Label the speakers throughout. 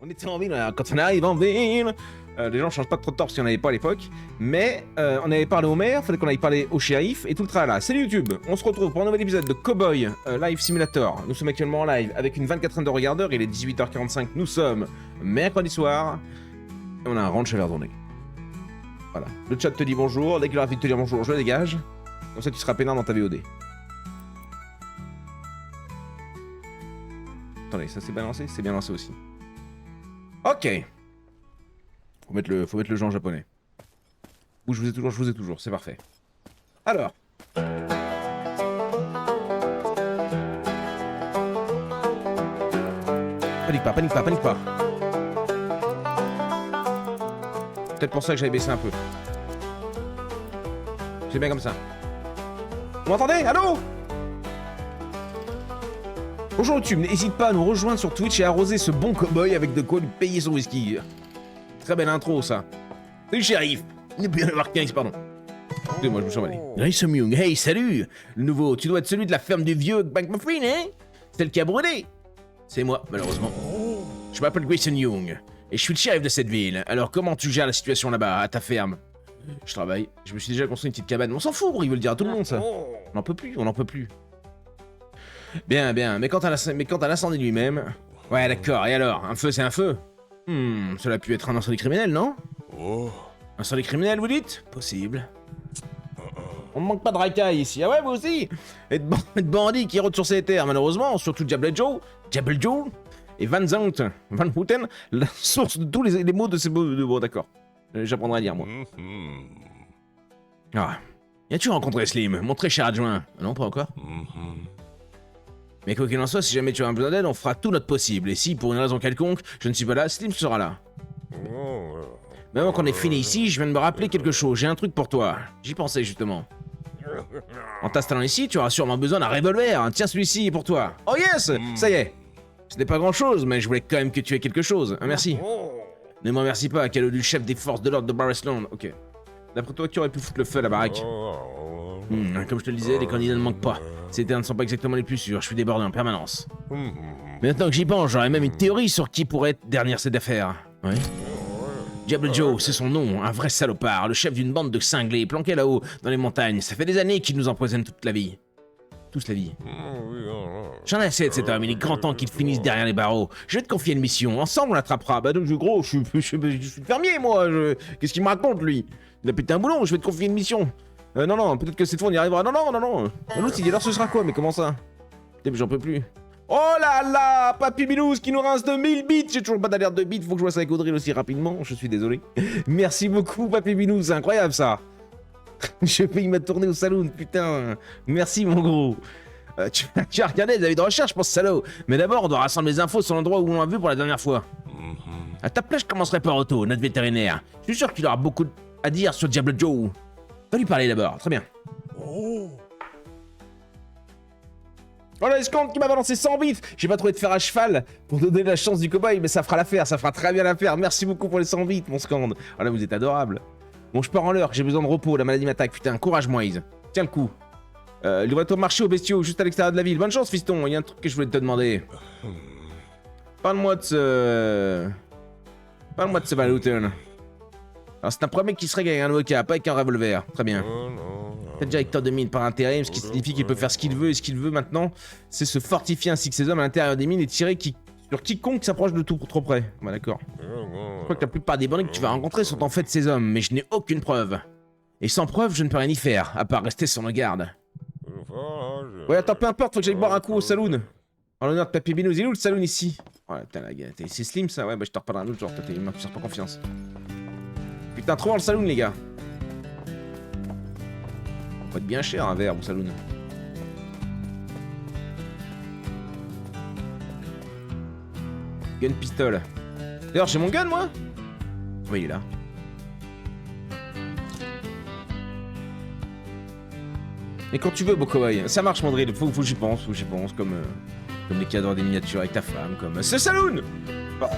Speaker 1: On était en ville, quand on arrive en ville, les gens changent pas trop de torse si on n'avait pas à l'époque, mais on avait parlé au maire, fallait qu'on aille parler au shérif et tout le tralala. Salut YouTube, on se retrouve pour un nouvel épisode de Cowboy Live Simulator. Nous sommes actuellement en live avec une 24 de regardeur, il est 18h45, nous sommes mercredi soir, et on a un ranch à faire tourner. Voilà, le chat te dit bonjour, dès qu'il aura envie de te dire bonjour, je le dégage, comme ça tu seras peinard dans ta VOD. Attendez, ça c'est bien lancé? C'est bien lancé aussi. Ok. Faut mettre le jeu en japonais. Ou je vous ai toujours, c'est parfait. Alors. Panique pas, panique pas, panique pas. Peut-être pour ça que j'avais baissé un peu. C'est bien comme ça. Vous m'entendez? Allô? Bonjour YouTube, n'hésite pas à nous rejoindre sur Twitch et arroser ce bon cowboy avec de quoi lui payer son whisky. Très belle intro ça. Salut shérif. Il n'est plus en avoir 15, pardon. Excusez-moi, je me suis emballé. Grayson Young, hey salut. Le nouveau, tu dois être celui de la ferme du vieux McMuffin, hein? Celle qui a brûlé. C'est moi, malheureusement. Je m'appelle Grayson Young et je suis le shérif de cette ville. Alors comment tu gères la situation là-bas, à ta ferme? Je travaille. Je me suis déjà construit une petite cabane. On s'en fout, il veut le dire à tout le monde ça. On n'en peut plus, on n'en peut plus. Bien, bien, mais quant à l'incendie lui-même... Ouais, d'accord, et alors? Un feu, c'est un feu? Cela a pu être un incendie criminel, non? Incendie criminel, vous dites? Possible. On ne manque pas de racailles ici, ah ouais, vous aussi? Et de bandits qui rôdent sur ces terres, malheureusement, surtout Diable Joe, et Van Houten, la source de tous les mots de ces mots... Bon, d'accord, j'apprendrai à lire, moi. Ah, y as-tu rencontré Slim, mon très cher adjoint? Non, pas encore. Mais quoi qu'il en soit, si jamais tu as un besoin d'aide, on fera tout notre possible. Et si, pour une raison quelconque, je ne suis pas là, Slim sera là. Mais avant qu'on ait fini ici, je viens de me rappeler quelque chose. J'ai un truc pour toi. J'y pensais, justement. En t'installant ici, tu auras sûrement besoin d'un revolver. Tiens, celui-ci est pour toi. Oh yes! Ça y est. Ce n'est pas grand-chose, mais je voulais quand même que tu aies quelque chose. Merci. Ne m'en remercie pas, quel du chef des forces de l'ordre de Barrisland. Ok. D'après toi, qui aurait pu foutre le feu à la baraque? Comme je te le disais, les candidats ne manquent pas. Ces terres ne sont pas exactement les plus sûrs, je suis débordé en permanence. Maintenant que j'y pense, j'aurais même une théorie sur qui pourrait être derrière cette affaire. Ouais. Diable Joe, c'est son nom, un vrai salopard, le chef d'une bande de cinglés planqués là-haut, dans les montagnes. Ça fait des années qu'il nous empoisonne toute la vie. Tous la vie. J'en ai assez de cet homme, il est grand temps qu'il finisse derrière les barreaux. Je vais te confier une mission, ensemble on l'attrapera. Bah donc gros, je suis fermier moi, qu'est-ce qu'il me raconte lui? Il a pété un boulon, je vais te confier une mission. Non, peut-être que cette fois on y arrivera. Non. L'autre il dit alors ce sera quoi? Mais comment ça? J'en peux plus. Oh là là, Papy Binous qui nous rince de 1000 bits. J'ai toujours pas d'alerte de bits, faut que je vois ça avec Audrey aussi rapidement. Je suis désolé. Merci beaucoup Papy Binous, c'est incroyable ça. Je paye ma tournée au saloon, putain. Merci mon gros. Tu as regardé les avis de recherche pour ce salaud. Mais d'abord on doit rassembler les infos sur l'endroit où on l'a vu pour la dernière fois. À ta place je commencerai par Otto, notre vétérinaire. Je suis sûr qu'il aura beaucoup à dire sur Diable Joe. Va lui parler d'abord, très bien. Voilà l'escompte qui m'a balancé 100 bits. J'ai pas trouvé de fer à cheval pour donner la chance du cowboy, mais ça fera l'affaire, ça fera très bien l'affaire. Merci beaucoup pour les 100 bits, mon scande. Voilà, vous êtes adorable. Bon, je pars en l'heure, j'ai besoin de repos, la maladie m'attaque. Putain, courage, Moïse. Tiens le coup. Livre-toi marché aux bestiaux, juste à l'extérieur de la ville. Bonne chance, fiston. Il y a un truc que je voulais te demander. Parle-moi de ce Van Houten. Alors c'est un premier qui serait avec un avocat, pas avec un revolver. Très bien. C'est directeur de mine par intérim, ce qui signifie qu'il peut faire ce qu'il veut, et ce qu'il veut maintenant, c'est se fortifier ainsi que ses hommes à l'intérieur des mines et tirer sur quiconque s'approche de tout trop près. Bah d'accord. Je crois que la plupart des bandits que tu vas rencontrer sont en fait ces hommes, mais je n'ai aucune preuve. Et sans preuve, je ne peux rien y faire, à part rester sur nos gardes. Ouais, attends, peu importe, faut que j'aille boire un coup au saloon. En l'honneur de Papy Binous, il est où le saloon ici? Oh putain, la gueule, c'est Slim ça? Ouais, bah je te reparlerai un autre genre, toi t'es humain, tu sors pas confiance. Putain, trop dans le saloon, les gars. Ça va être bien cher un verre au saloon. Gun pistol. D'ailleurs, j'ai mon gun, moi? Oui, il est là. Et quand tu veux, beau cowboy. Ça marche, Mandrill. Faut que j'y pense, comme les cadres des miniatures avec ta femme, comme... Ce saloon! Bon.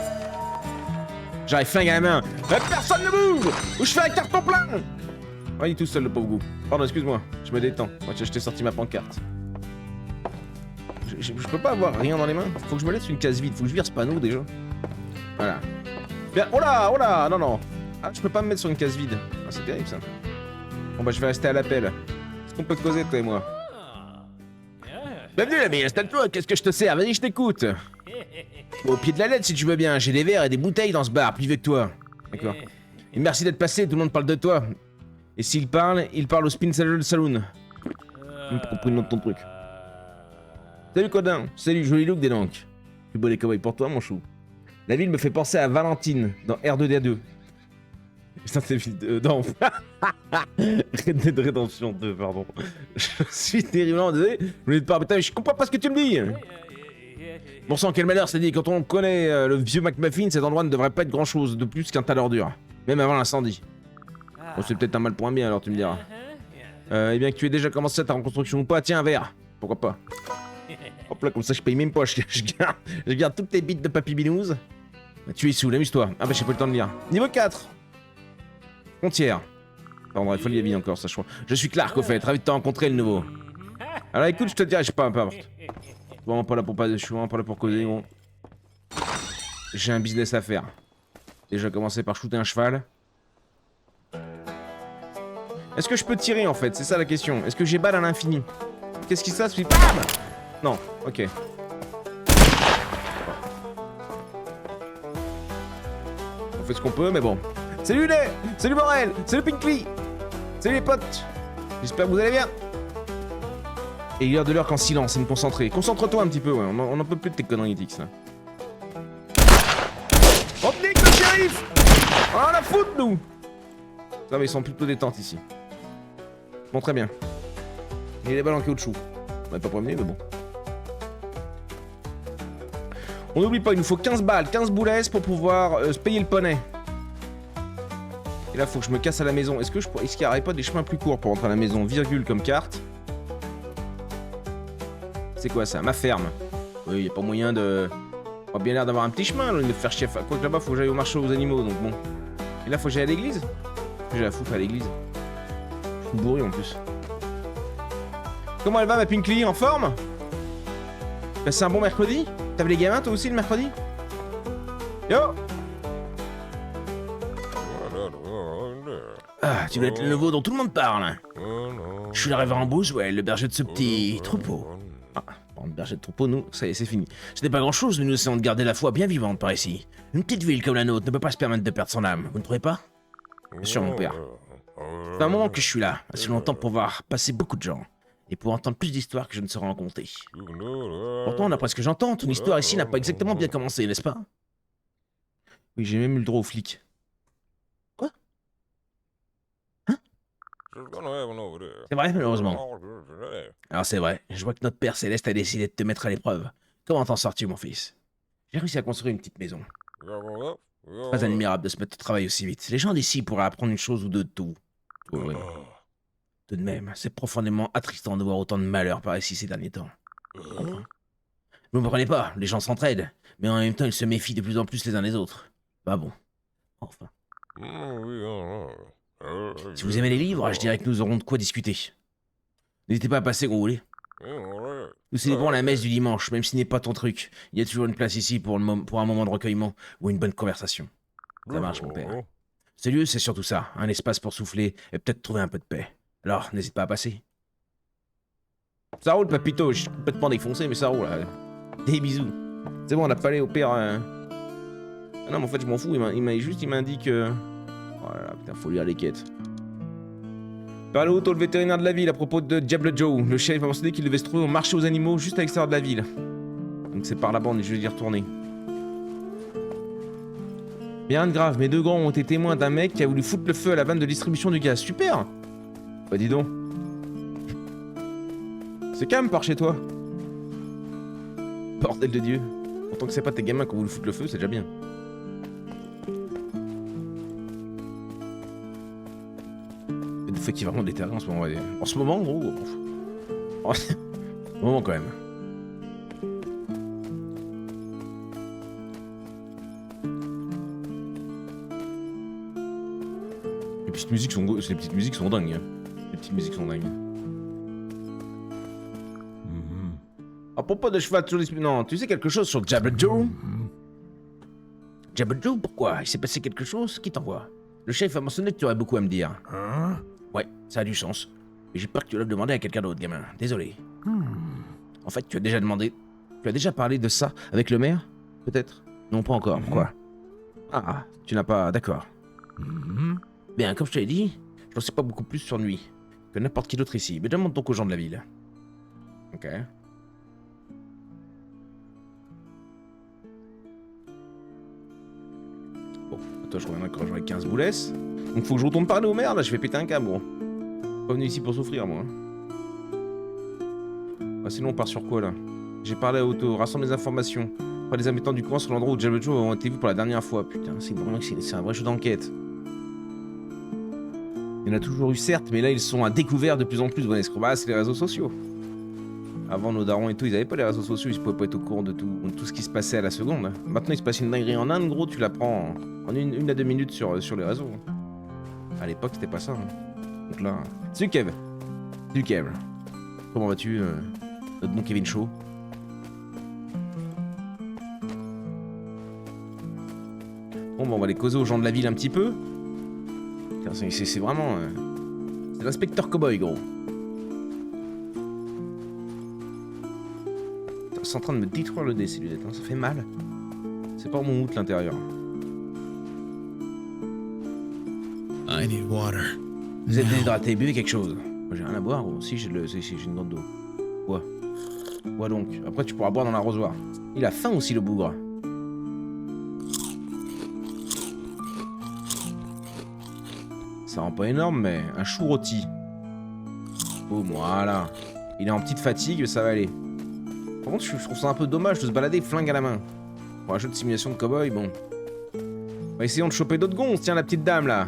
Speaker 1: J'arrive flingue à la main. Personne ne bouge! Ou je fais un carton plein! Oh, il est tout seul, le pauvre goût. Pardon, excuse-moi, je me détends. Moi, je t'ai sorti ma pancarte. Je peux pas avoir rien dans les mains. Faut que je me laisse une case vide. Faut que je vire ce panneau déjà. Voilà. Bien, oh là, non, non. Ah, je peux pas me mettre sur une case vide. Ah, c'est terrible ça. Bon bah je vais rester à l'appel. Est-ce qu'on peut causer toi et moi? Bienvenue l'ami, installe-toi, qu'est-ce que je te sers? Vas-y, je t'écoute. Au pied de la lettre si tu veux bien, j'ai des verres et des bouteilles dans ce bar, plus vieux que toi. D'accord. Et merci d'être passé, tout le monde parle de toi. Et s'il parle au Spin Saddle Saloon. Je me propose le nom de ton truc. Salut Codin, salut, joli look des donc. Plus beau des cowboys pour toi mon chou. La ville me fait penser à Valentine dans R2D2. Putain, c'est vite. Non. Red Dead Redemption 2, pardon. Je suis terriblement désolé. Je voulais te parler, putain, mais je comprends pas ce que tu me dis. Bon sang, quel malheur, c'est dit. Quand on connaît le vieux McMuffin, cet endroit ne devrait pas être grand chose de plus qu'un tas d'ordures. Même avant l'incendie. Bon, c'est peut-être un mal pour un bien alors, tu me diras. Eh bien, que tu aies déjà commencé ta reconstruction ou pas, tiens un verre. Pourquoi pas. Hop là, comme ça, je paye même pas. Je garde toutes tes bites de papy binouze. Bah, tu es sous, amuse-toi. Ah bah, j'ai pas le temps de lire. Niveau 4. Frontière. Pardon, il faut lire la vie encore, ça je crois. Je suis Clark au fait, ravi de te rencontrer le nouveau. Alors écoute, je te dirai, je sais pas, peu importe. Je suis vraiment pas là pour je suis vraiment pas là pour causer, gros. J'ai un business à faire. Déjà commencer par shooter un cheval. Est-ce que je peux tirer en fait? C'est ça la question. Est-ce que j'ai balle à l'infini? Qu'est-ce qui se passe? Puis bam! Non, ok. On fait ce qu'on peut, mais bon. Salut les! Salut Morel! Salut Pinkley! Salut les potes! J'espère que vous allez bien! Et il y a de l'heure qu'en silence et me concentrer. Concentre-toi un petit peu, ouais. On en peut plus de tes conneries éthiques, là. Oh, nique le shérif! On en a foutre, nous! Ça va, ils sont plutôt détentes ici. Bon, très bien. Il y a des balles en caoutchouc. On n'avait pas promené, mais bon. On n'oublie pas, il nous faut 15 balles, 15 boulesses pour pouvoir se payer le poney. Et là, faut que je me casse à la maison. Est-ce qu'il n'y aurait pas des chemins plus courts pour rentrer à la maison? Virgule comme carte. C'est quoi ça? Ma ferme. Oui, il n'y a pas moyen de... On a bien l'air d'avoir un petit chemin, là, de faire chier. Quoique là-bas, faut que j'aille au marché aux animaux, donc bon. Et là, faut que j'aille à l'église? J'ai la foutre à l'église. Je suis bourré en plus. Comment elle va, ma Pinkley? En forme? C'est un bon mercredi? T'avais les gamins, toi aussi, le mercredi? Yo! Ah, tu dois être le nouveau dont tout le monde parle. Je suis le révérend Boswell, le berger de ce petit troupeau. Ah, bon, le berger de troupeau, nous, ça y est, c'est fini. Ce n'est pas grand-chose, mais nous essayons de garder la foi bien vivante par ici. Une petite ville comme la nôtre ne peut pas se permettre de perdre son âme, vous ne trouvez pas? Bien sûr, mon père. C'est un moment que je suis là, assez longtemps pour voir passer beaucoup de gens, et pour entendre plus d'histoires que je ne saurais en compter. Pourtant, d'après ce que j'entends, ton histoire ici n'a pas exactement bien commencé, n'est-ce pas? Oui, j'ai même eu le droit aux flics. Quoi? Hein? C'est vrai, malheureusement. Alors c'est vrai, je vois que notre Père Céleste a décidé de te mettre à l'épreuve. Comment t'en sors-tu, mon fils? J'ai réussi à construire une petite maison. Pas admirable de se mettre au travail aussi vite. Les gens d'ici pourraient apprendre une chose ou deux de tout. Oui. Tout de même, c'est profondément attristant de voir autant de malheur par ici ces derniers temps. Vous ne me comprenez pas, les gens s'entraident, mais en même temps ils se méfient de plus en plus les uns des autres. Bah bon. Enfin. Si vous aimez les livres, je dirais que nous aurons de quoi discuter. N'hésitez pas à passer quand vous voulez. Nous célébrons la messe du dimanche, même si ce n'est pas ton truc. Il y a toujours une place ici pour un moment de recueillement ou une bonne conversation. Ça marche, mon père. Ce lieu, c'est surtout ça, un espace pour souffler et peut-être trouver un peu de paix. Alors, n'hésite pas à passer. Ça roule, papito, je suis complètement défoncé, mais ça roule. Des bisous. C'est bon, on a pas allé au père... Ah non, mais en fait, je m'en fous, il m'indique... Voilà, putain, faut lire les quêtes. Par le haut, le vétérinaire de la ville à propos de Diable Joe. Le shérif m'a mentionné qu'il devait se trouver au marché aux animaux juste à l'extérieur de la ville. Donc c'est par là-bas, on est juste d'y retourner. Rien de grave, mes deux grands ont été témoins d'un mec qui a voulu foutre le feu à la vanne de distribution du gaz. Super! Bah dis donc. C'est calme par chez toi. Bordel de Dieu. Pourtant que c'est pas tes gamins qui ont voulu foutre le feu, c'est déjà bien. Vous faites vraiment des terrains en ce moment. En ce moment, gros. En ce moment, quand même. Les petites musiques sont dingues. Les petites musiques sont dingues. À propos de cheval sur les... Non, tu sais quelque chose sur Diable Joe? Jabba pourquoi? Il s'est passé quelque chose? Qui t'envoie? Le chef a mentionné que tu aurais beaucoup à me dire.
Speaker 2: Hein?
Speaker 1: Ouais, ça a du sens. Mais j'ai peur que tu l'aies demandé à quelqu'un d'autre, gamin. Désolé. En fait, tu as déjà demandé... Tu as déjà parlé de ça avec le maire? Peut-être? Non, pas encore. Pourquoi? Ah, tu n'as pas... D'accord. Bien, comme je te l'ai dit, je n'en sais pas beaucoup plus sur lui que n'importe qui d'autre ici. Mais demande donc aux gens de la ville. Ok. Bon, toi je reviendrai quand j'aurai 15 boulettes. Donc faut que je retourne parler au maire, là, je vais péter un câble, gros. Pas venu ici pour souffrir, moi. Ah, sinon on part sur quoi, là? J'ai parlé à Otto, rassemble les informations. Pas les habitants du coin sur l'endroit où Jabba Joe ont été vus pour la dernière fois. Putain, c'est vraiment c'est un vrai jeu d'enquête. Il y en a toujours eu certes, mais là ils sont à découvert de plus en plus de Escobar, c'est les réseaux sociaux. Avant nos darons et tout, ils avaient pas les réseaux sociaux, ils pouvaient pas être au courant de tout ce qui se passait à la seconde. Maintenant il se passe une dinguerie en Inde, gros, tu la prends en une à 2 minutes sur les réseaux. À l'époque c'était pas ça. Donc là... Salut Kev. Salut Kev. Comment vas-tu, notre bon Kevin Shaw? Bon, on va aller causer aux gens de la ville un petit peu. C'est vraiment... c'est l'inspecteur cowboy, gros. C'est en train de me détruire le nez, ces lunettes, hein. Ça fait mal. C'est pas mon out l'intérieur.
Speaker 2: I need water.
Speaker 1: Vous êtes déshydraté, buvez quelque chose. Moi j'ai rien à boire, gros. Si, j'ai une grande d'eau. Bois. Bois donc. Après tu pourras boire dans l'arrosoir. Il a faim aussi, le bougre. Ça rend pas énorme, mais un chou rôti. Oh, voilà. Il est en petite fatigue, ça va aller. Par contre, je trouve ça un peu dommage de se balader flingue à la main. Pour un jeu de simulation de cow-boy, bon. Essayons de choper d'autres gonzes, tiens, la petite dame, là.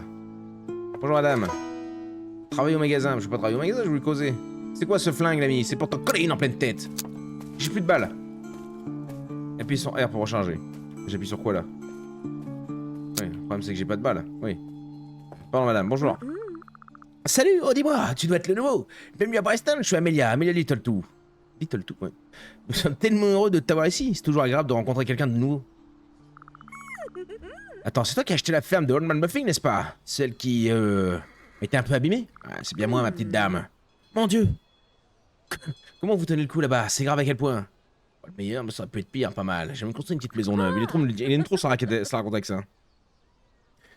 Speaker 1: Bonjour, madame. Travaille au magasin. Je vais pas travailler au magasin, je vais lui causer. C'est quoi ce flingue, l'ami? C'est pour t'en coller une en pleine tête. J'ai plus de balles. Appuie sur R pour recharger. J'appuie sur quoi, là? Oui, le problème, c'est que j'ai pas de balles. Oui. Pardon, madame, bonjour. Salut, oh dis-moi, tu dois être le nouveau. Bienvenue à Preston, je suis Amelia Little Two. Little Two, ouais. Nous sommes tellement heureux de t'avoir ici, c'est toujours agréable de rencontrer quelqu'un de nouveau. Attends, c'est toi qui as acheté la ferme de Old Man Muffin, n'est-ce pas? Celle qui, était un peu abîmée? Ah, c'est bien moi, ma petite dame. Mon Dieu. Comment vous tenez le coup là-bas? C'est grave à quel point? Pas le meilleur, mais ça peut être pire, pas mal. J'ai même construit une petite maison neuve, il aime trop ça raconter avec ça.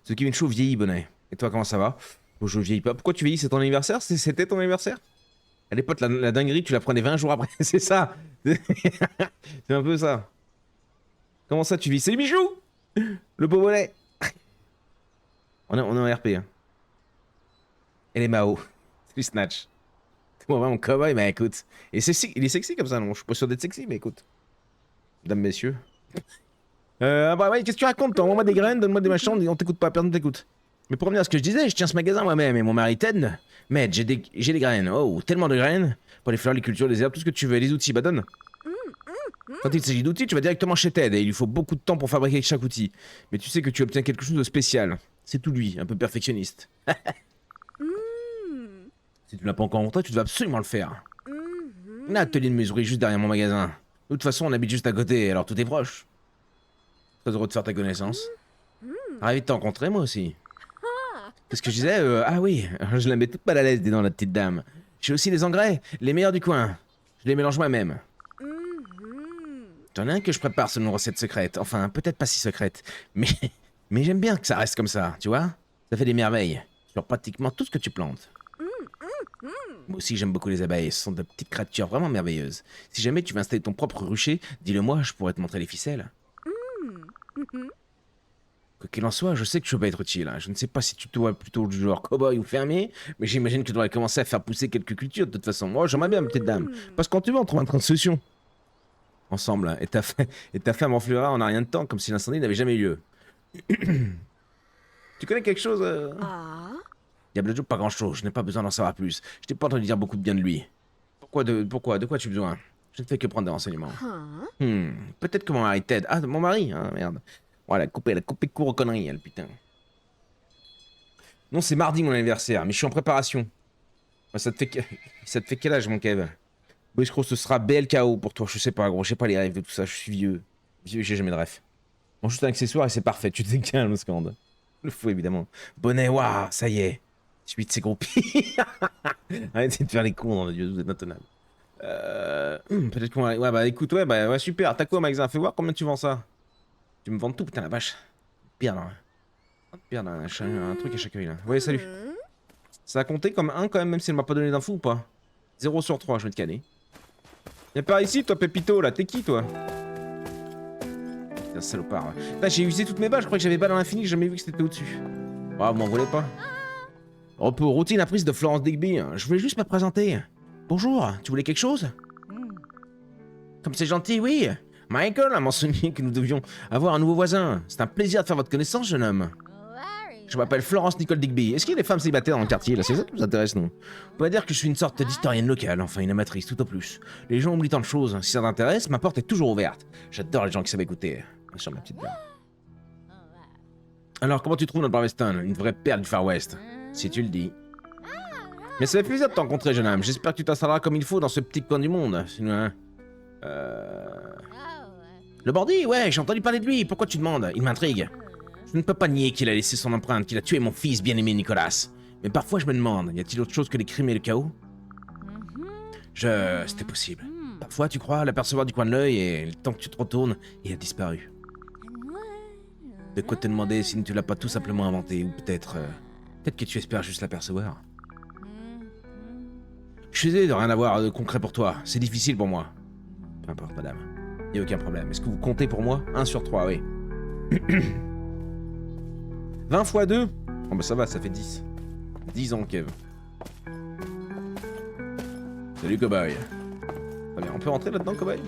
Speaker 1: Ce Kevin Shaw vieillit, bonnet. Et toi, comment ça va? Bon, je vieillis pas. Pourquoi tu vieillis? C'est ton anniversaire? C'était ton anniversaire? À l'époque, la dinguerie, tu la prenais 20 jours après. C'est ça. C'est un peu ça. Comment ça, tu vis? Salut Michou! Le beau bonnet. On est en RP. Hein. Et les Mao. Salut Snatch. C'est moi, mon cowboy, mais écoute. Il est sexy comme ça, non? Je suis pas sûr d'être sexy, mais écoute. Mesdames, messieurs. Bah ouais, qu'est-ce que tu racontes? Envoie-moi des graines, donne-moi des machins, on t'écoute pas, personne t'écoute. Mais pour revenir à ce que je disais, je tiens ce magasin moi-même et mon mari Ted. Mais j'ai des graines, oh, tellement de graines. Pour les fleurs, les cultures, les herbes, tout ce que tu veux, les outils, bah donne. Quand il s'agit d'outils, tu vas directement chez Ted et il lui faut beaucoup de temps pour fabriquer chaque outil. Mais tu sais que tu obtiens quelque chose de spécial. C'est tout lui, un peu perfectionniste. Si tu l'as pas encore montré, tu dois absolument le faire. Un atelier de mesurerie juste derrière mon magasin. De toute façon, on habite juste à côté, alors tout est proche. Très heureux de faire ta connaissance. Ravi de te rencontrer, moi aussi. Qu'est-ce que je disais? Ah oui, je la mets toute mal à l'aise, dis donc, la petite dame. J'ai aussi des engrais, les meilleurs du coin. Je les mélange moi-même. J'en ai un que je prépare selon une recette secrète. Enfin, peut-être pas si secrète. Mais j'aime bien que ça reste comme ça, tu vois? Ça fait des merveilles. Sur pratiquement tout ce que tu plantes. Moi aussi, j'aime beaucoup les abeilles. Ce sont de petites créatures vraiment merveilleuses. Si jamais tu veux installer ton propre rucher, dis-le moi, je pourrais te montrer les ficelles. Quoi qu'il en soit, je sais que je peux pas être utile. Je ne sais pas si tu te vois plutôt du genre cow-boy ou fermier, mais j'imagine que tu devrais commencer à faire pousser quelques cultures de toute façon. Moi, j'aimerais bien, petite dame. Parce que quand tu veux, on trouve un train de solution. Ensemble, et ta femme enflera en un rien de temps, comme si l'incendie n'avait jamais eu lieu. Tu connais quelque chose Diable Joe, pas grand-chose. Je n'ai pas besoin d'en savoir plus. Je t'ai pas entendu dire beaucoup de bien de lui. De quoi as-tu besoin? Je ne fais que prendre des renseignements. Peut-être que mon mari Ted... Ah, mon mari, hein, merde. Voilà, elle a coupé court aux conneries, elle, putain. Non, c'est mardi mon anniversaire, mais je suis en préparation. Ça te fait quel âge, mon Kev? Oui, je crois que ce sera BLKO pour toi, je sais pas, gros, je sais pas les rêves de tout ça, je suis vieux. Vieux, j'ai jamais de rêve. En juste un accessoire et c'est parfait, tu te calmes, Scande. Le fou, évidemment. Bonnet, waouh, ça y est. Suite de ces groupies. Arrêtez de faire les cons dans le dieu, vous êtes intenable. Peut-être qu'on va... Ouais, bah écoute, ouais, super. T'as quoi, magasin? Fais voir combien tu vends ça. Tu me vends tout, putain, la vache. Pire, là. Pire, là, un truc à chaque œil, là. Ouais, salut. Ça a compté comme 1 quand même si elle m'a pas donné d'infos ou pas? 0 sur 3, je vais te canner. Y'a pas ici, toi, Pépito, là. T'es qui, toi? Putain, salopard. Putain, j'ai usé toutes mes balles. Je crois que j'avais balles à l'infini. J'ai jamais vu que c'était au-dessus. Ah, vous m'en voulez pas. Repos, routine apprise de Florence Digby. Je voulais juste me présenter. Bonjour, tu voulais quelque chose? Comme c'est gentil, oui. Michael a mentionné que nous devions avoir un nouveau voisin. C'est un plaisir de faire votre connaissance, jeune homme. Je m'appelle Florence Nicole Digby. Est-ce qu'il y a des femmes célibataires dans le quartier, là? C'est ça qui nous intéresse, nous. On pourrait dire que je suis une sorte d'historienne locale, enfin une amatrice, tout au plus. Les gens oublient tant de choses. Si ça t'intéresse, ma porte est toujours ouverte. J'adore les gens qui savent écouter. Bien sûr, ma petite dame. Alors, comment tu trouves notre Barveston? Une vraie perle du Far West. Si tu le dis. Mais ça fait plaisir de te rencontrer, jeune homme. J'espère que tu t'installeras comme il faut dans ce petit coin du monde. Sinon, hein. Le bandit, ouais, j'ai entendu parler de lui. Pourquoi tu demandes? Il m'intrigue. Je ne peux pas nier qu'il a laissé son empreinte, qu'il a tué mon fils bien-aimé Nicolas. Mais parfois je me demande, y a-t-il autre chose que les crimes et le chaos? C'était possible. Parfois tu crois l'apercevoir du coin de l'œil et le temps que tu te retournes, il a disparu. De quoi te demander si tu l'as pas tout simplement inventé, ou peut-être... peut-être que tu espères juste l'apercevoir. Je suis désolé de rien avoir de concret pour toi, c'est difficile pour moi. Peu importe, madame. Y a aucun problème. Est-ce que vous comptez pour moi? 1 sur 3, oui. 20 x 2? Oh bah ça va, ça fait 10. 10 ans, Kev. Salut, cowboy. Très bien, on peut rentrer là-dedans, cowboy?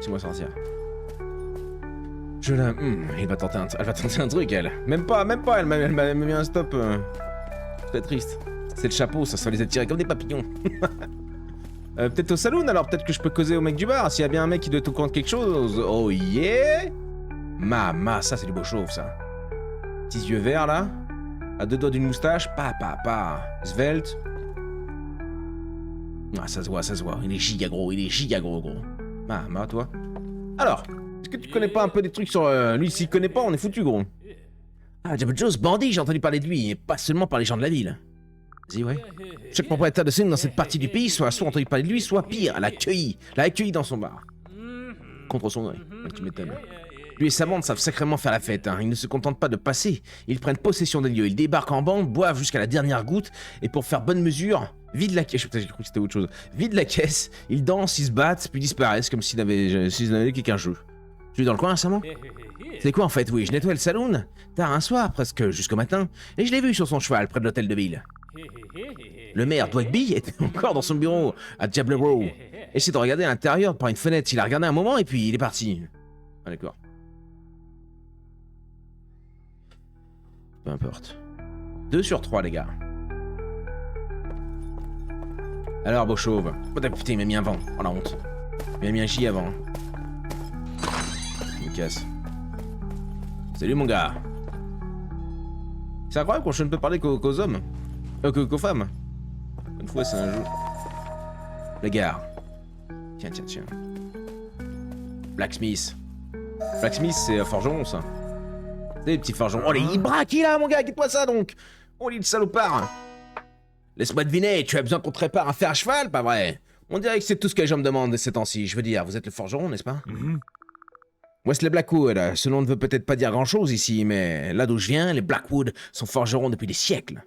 Speaker 1: C'est moi sorcière. Je la... elle va tenter un truc, elle. Même pas, elle m'a mis un stop. Très triste. C'est le chapeau, ça les attirer comme des papillons. Peut-être au saloon, alors peut-être que je peux causer au mec du bar. S'il y a bien un mec qui doit te compte quelque chose. Oh yeah! Ça c'est du beau chauve, ça. Petits yeux verts, là. À 2 doigts d'une moustache. Svelte. Ah, ça se voit. Il est giga gros, gros. Toi. Alors, est-ce que tu connais pas un peu des trucs sur... lui, s'il connaît pas, on est foutu, gros. Ah, Jabba Joe's bandit, j'ai entendu parler de lui, et pas seulement par les gens de la ville. Vas-y, ouais. Chaque propriétaire de scène dans cette partie du pays soit entendu parler de lui, soit pire, l'a accueilli dans son bar. Contre son gré, tu m'étonnes. Lui et sa bande savent sacrément faire la fête, hein. Ils ne se contentent pas de passer, ils prennent possession des lieux, ils débarquent en bande, boivent jusqu'à la dernière goutte, et pour faire bonne mesure, vident la caisse, j'ai cru que c'était autre chose, vident la caisse, ils dansent, ils se battent, puis disparaissent, comme s'ils n'avaient qu'un jeu. Tu es dans le coin récemment? C'est quoi en fait? Oui, je nettoie le saloon, tard un soir, presque jusqu'au matin, et je l'ai vu sur son cheval près de l'hôtel de ville. Le maire Dwagby était encore dans son bureau à Diablo Row. Essaye de regarder à l'intérieur par une fenêtre. Il a regardé un moment et puis il est parti. Ah d'accord. Peu importe. 2 sur 3 les gars. Alors beau chauve. Oh putain il m'a mis un vent. Oh la honte. Il m'a mis un J avant. Je me casse. Salut mon gars. C'est incroyable qu'on ne peut parler qu'aux hommes. Qu'aux femmes. Une fois c'est un jeu. La gare. Tiens. Blacksmith. Blacksmith c'est forgeron ça. C'est les petits forgerons. Oh les braquis là mon gars, quitte-moi ça donc. Oh les salopard. Laisse-moi deviner, tu as besoin qu'on te répare un fer à cheval, pas vrai? On dirait que c'est tout ce que les gens me demandent ces temps-ci. Je veux dire, vous êtes le forgeron, n'est-ce pas? Wesley Blackwood, ce nom ne veut peut-être pas dire grand-chose ici, mais là d'où je viens, les Blackwood sont forgerons depuis des siècles.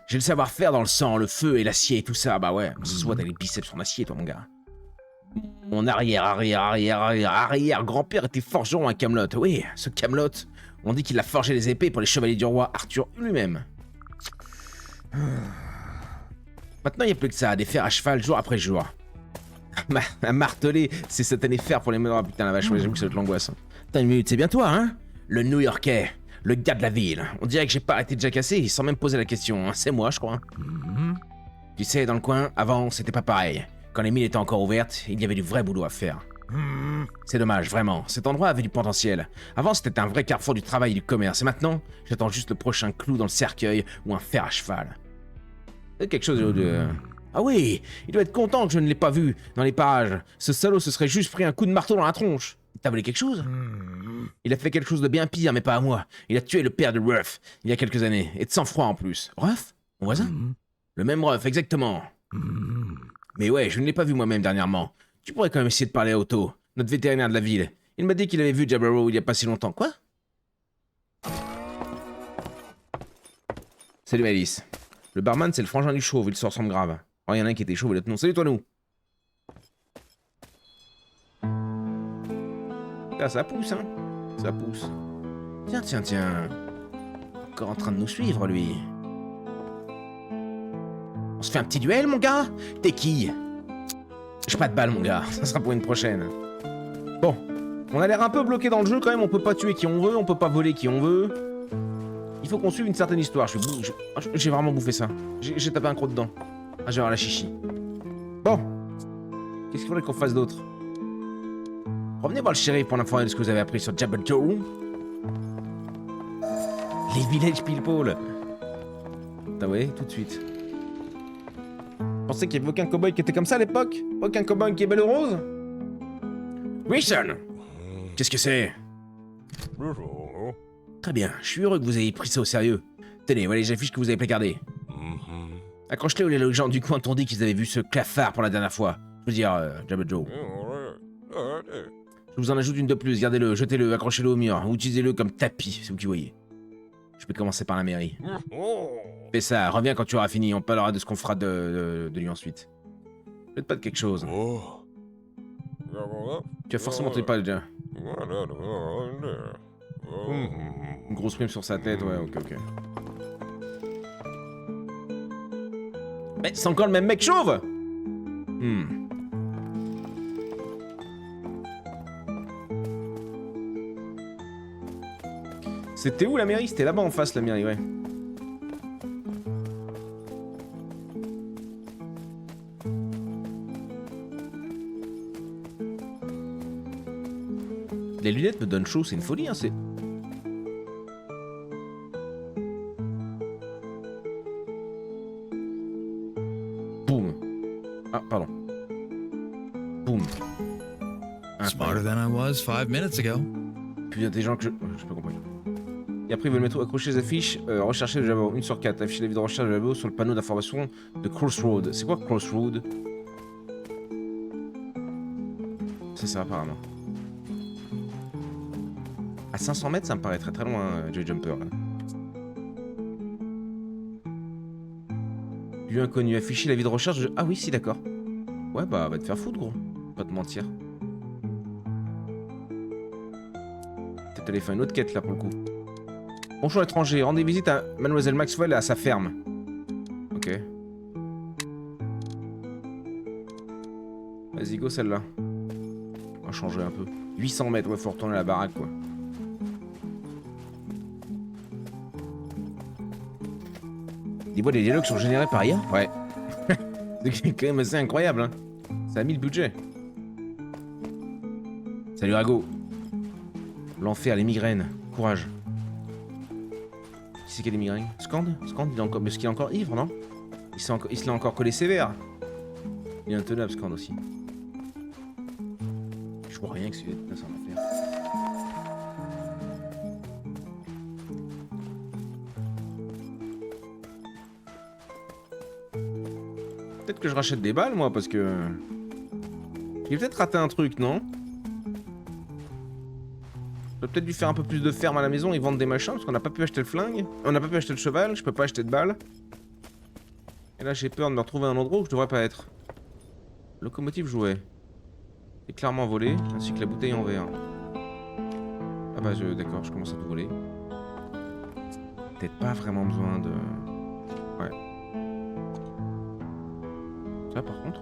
Speaker 1: J'ai le savoir-faire dans le sang, le feu et l'acier et tout ça, bah ouais, ce soit t'as les biceps en acier toi mon gars. Mon arrière grand-père était forgeron à Camelot. Oui, ce Camelot, on dit qu'il a forgé les épées pour les chevaliers du roi Arthur lui-même. Maintenant, il n'y a plus que ça, des fers à cheval jour après jour. À marteler ces satanés fers pour les mettre. Oh, putain la vache, ouais, j'avoue que c'est de l'angoisse. Attends une minute, c'est bien toi, hein? Le New-Yorkais, le gars de la ville. On dirait que j'ai pas arrêté de jacasser sans même poser la question. Hein. C'est moi, je crois. Tu sais, dans le coin, avant, c'était pas pareil. Quand les mines étaient encore ouvertes, il y avait du vrai boulot à faire. C'est dommage, vraiment. Cet endroit avait du potentiel. Avant, c'était un vrai carrefour du travail et du commerce. Et maintenant, j'attends juste le prochain clou dans le cercueil ou un fer à cheval. C'est quelque chose de... Ah oui, il doit être content que je ne l'ai pas vu dans les parages. Ce salaud se serait juste pris un coup de marteau dans la tronche. T'as volé quelque chose? Il a fait quelque chose de bien pire, mais pas à moi. Il a tué le père de Ruff, il y a quelques années, et de sang-froid en plus. Ruff? Mon voisin? Le même Ruff, exactement. Mais ouais, je ne l'ai pas vu moi-même dernièrement. Tu pourrais quand même essayer de parler à Otto, notre vétérinaire de la ville. Il m'a dit qu'il avait vu Jabberwock il y a pas si longtemps. Quoi? Salut Alice. Le barman, c'est le frangin du chauve, il se ressemble grave. Oh, il y en a un qui était chauve et l'autre non. Salut toi, nous. Ah, ça pousse, hein. Ça pousse. Tiens. Encore en train de nous suivre, lui. On se fait un petit duel, mon gars? T'es qui? J'ai pas de balle, mon gars. Ça sera pour une prochaine. Bon. On a l'air un peu bloqué dans le jeu, quand même. On peut pas tuer qui on veut, on peut pas voler qui on veut. Il faut qu'on suive une certaine histoire. J'ai vraiment bouffé ça. J'ai tapé un croc dedans. Ah, j'ai avoir la chichi. Bon. Qu'est-ce qu'il faudrait qu'on fasse d'autre? Revenez voir le shérif pour l'informer de ce que vous avez appris sur Jabberwock. Les village people. Ah ouais, tout de suite. Vous pensez qu'il n'y avait aucun cowboy qui était comme ça à l'époque? Aucun cowboy qui est belle rose? Wilson! Qu'est-ce que c'est? Très bien, je suis heureux que vous ayez pris ça au sérieux. Tenez, voilà les affiches que vous avez placardées. Accroche-les où les gens du coin t'ont dit qu'ils avaient vu ce clafard pour la dernière fois. Je veux dire, Jabberwock. Je vous en ajoute une de plus, gardez-le, jetez-le, accrochez-le au mur, ou utilisez-le comme tapis, c'est vous qui voyez. Je vais commencer par la mairie. Fais ça, reviens quand tu auras fini, on parlera de ce qu'on fera de lui ensuite. Faites pas de quelque chose. Tu as forcément entendu parler déjà. Une grosse prime sur sa tête, ouais, ok. Mais c'est encore le même mec chauve! C'était où la mairie? C'était là-bas en face la mairie, ouais. Les lunettes me donnent chaud, c'est une folie, hein, c'est... Boum. Ah, pardon. Boum.
Speaker 2: Smarter than I was 5 minutes ago.
Speaker 1: Plus intelligent que je... Je peux comprendre. Et après, ils veulent mettre accrocher les affiches, rechercher le Jabberwock, 1 sur 4. Afficher la vie de recherche de Jabberwock sur le panneau d'information de Crossroad. C'est quoi Crossroad? C'est ça, apparemment. À 500 mètres, ça me paraît très très loin, Joy Jumper. Là. Lieu inconnu, afficher la vie de recherche de... Ah oui, si, d'accord. Ouais, bah, va te faire foutre, gros. Pas te mentir. Peut-être aller faire une autre quête, là, pour le coup. Bonjour étranger, rendez visite à Mademoiselle Maxwell et à sa ferme. Ok. Vas-y, go celle-là. On va changer un peu. 800 mètres, ouais, faut retourner à la baraque, quoi. Dis-moi, les dialogues sont générés par IA? Ouais. C'est quand même assez incroyable, hein. Ça a mis le budget. Salut Rago. L'enfer, les migraines. Courage. Qui c'est qui a des migraines? Scande, il est encore... Mais est-ce qu'il est encore ivre, non? Il se l'a encore collé sévère. Il est intenable, Scande, aussi. Je vois rien que celui-là, ça en affaire. Peut-être que je rachète des balles, moi, parce que... J'ai peut-être raté un truc, non? J'aurais peut-être dû faire un peu plus de ferme à la maison et vendre des machins, parce qu'on n'a pas pu acheter le flingue. On n'a pas pu acheter le cheval, je peux pas acheter de balles. Et là, j'ai peur de me retrouver à un endroit où je devrais pas être. Locomotive jouet. C'est clairement volé, ainsi que la bouteille en verre. Ah bah, d'accord, je commence à tout voler. Peut-être pas vraiment besoin de... Ouais. Ça, par contre...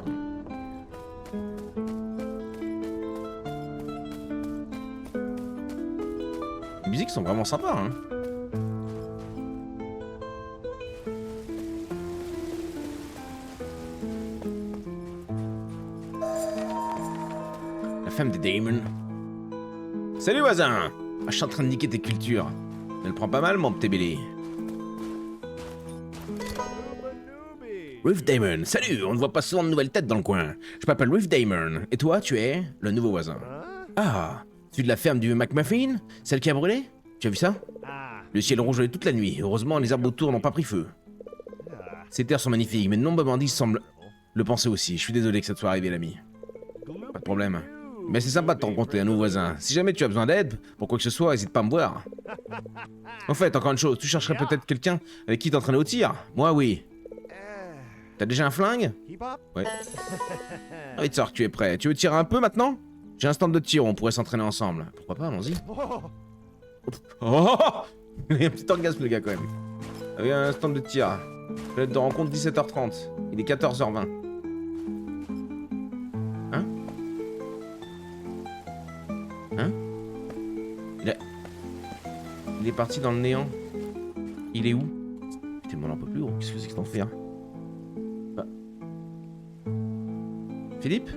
Speaker 1: Les musiques sont vraiment sympas, hein. La femme des Damon. Salut voisin. Je suis en train de niquer tes cultures. Ne le prends pas mal, mon petit Billy. Ruth Damon. Salut, on ne voit pas souvent de nouvelles têtes dans le coin. Je m'appelle Ruth Damon. Et toi, tu es le nouveau voisin. Ah, tu es de la ferme du McMuffin? Celle qui a brûlé? Tu as vu ça? Le ciel rougeolait toute la nuit. Heureusement, les arbres autour n'ont pas pris feu. Ces terres sont magnifiques, mais de nombreux bandits semblent le penser aussi. Je suis désolé que ça te soit arrivé, l'ami. Pas de problème. Mais c'est sympa de te rencontrer, un nouveau voisin. Si jamais tu as besoin d'aide, pour quoi que ce soit, n'hésite pas à me voir. En fait, encore une chose, tu chercherais peut-être quelqu'un avec qui t'entraîner au tir? Moi, oui. T'as déjà un flingue? Ouais. Ah oui, que tu es prêt. Tu veux tirer un peu maintenant? J'ai un stand de tir, on pourrait s'entraîner ensemble. Pourquoi pas, allons-y. Oh! Il y a un petit orgasme, le gars, quand même. Ah oui, un stand de tir. Fenêtre de rencontre 17h30. Il est 14h20. Hein? Hein? Il est parti dans le néant. Il est où? Putain, moi, on n'en peut plus, gros. Qu'est-ce que c'est que t'en fais, hein? Bah. Philippe?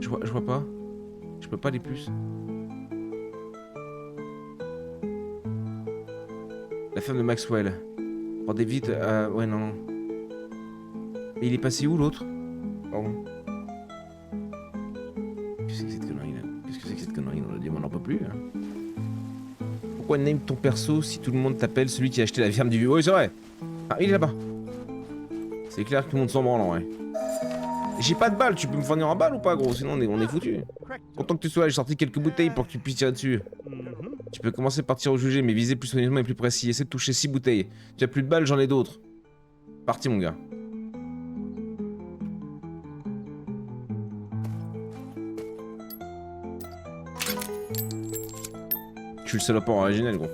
Speaker 1: Je vois pas. Je peux pas aller plus. La ferme de Maxwell. Rendez vite. Ouais, non. Et il est passé où, l'autre? Pardon. Qu'est-ce que c'est que cette connerie, là? Qu'est-ce que c'est que cette connerie? On n'en peut plus, hein. Pourquoi name ton perso si tout le monde t'appelle celui qui a acheté la ferme du vieux? Oui, c'est vrai. Ah, il est là-bas. C'est clair que tout le monde s'en branle, en vrai. J'ai pas de balles, tu peux me fournir en balle ou pas, gros? Sinon, on est foutu. Autant que tu sois là, j'ai sorti quelques bouteilles pour que tu puisses tirer dessus. Tu peux commencer par tirer au jugé, mais viser plus soigneusement et plus précis. Essaie de toucher 6 bouteilles. Tu as plus de balles, j'en ai d'autres. Parti, mon gars. Je suis le salopard originel, gros.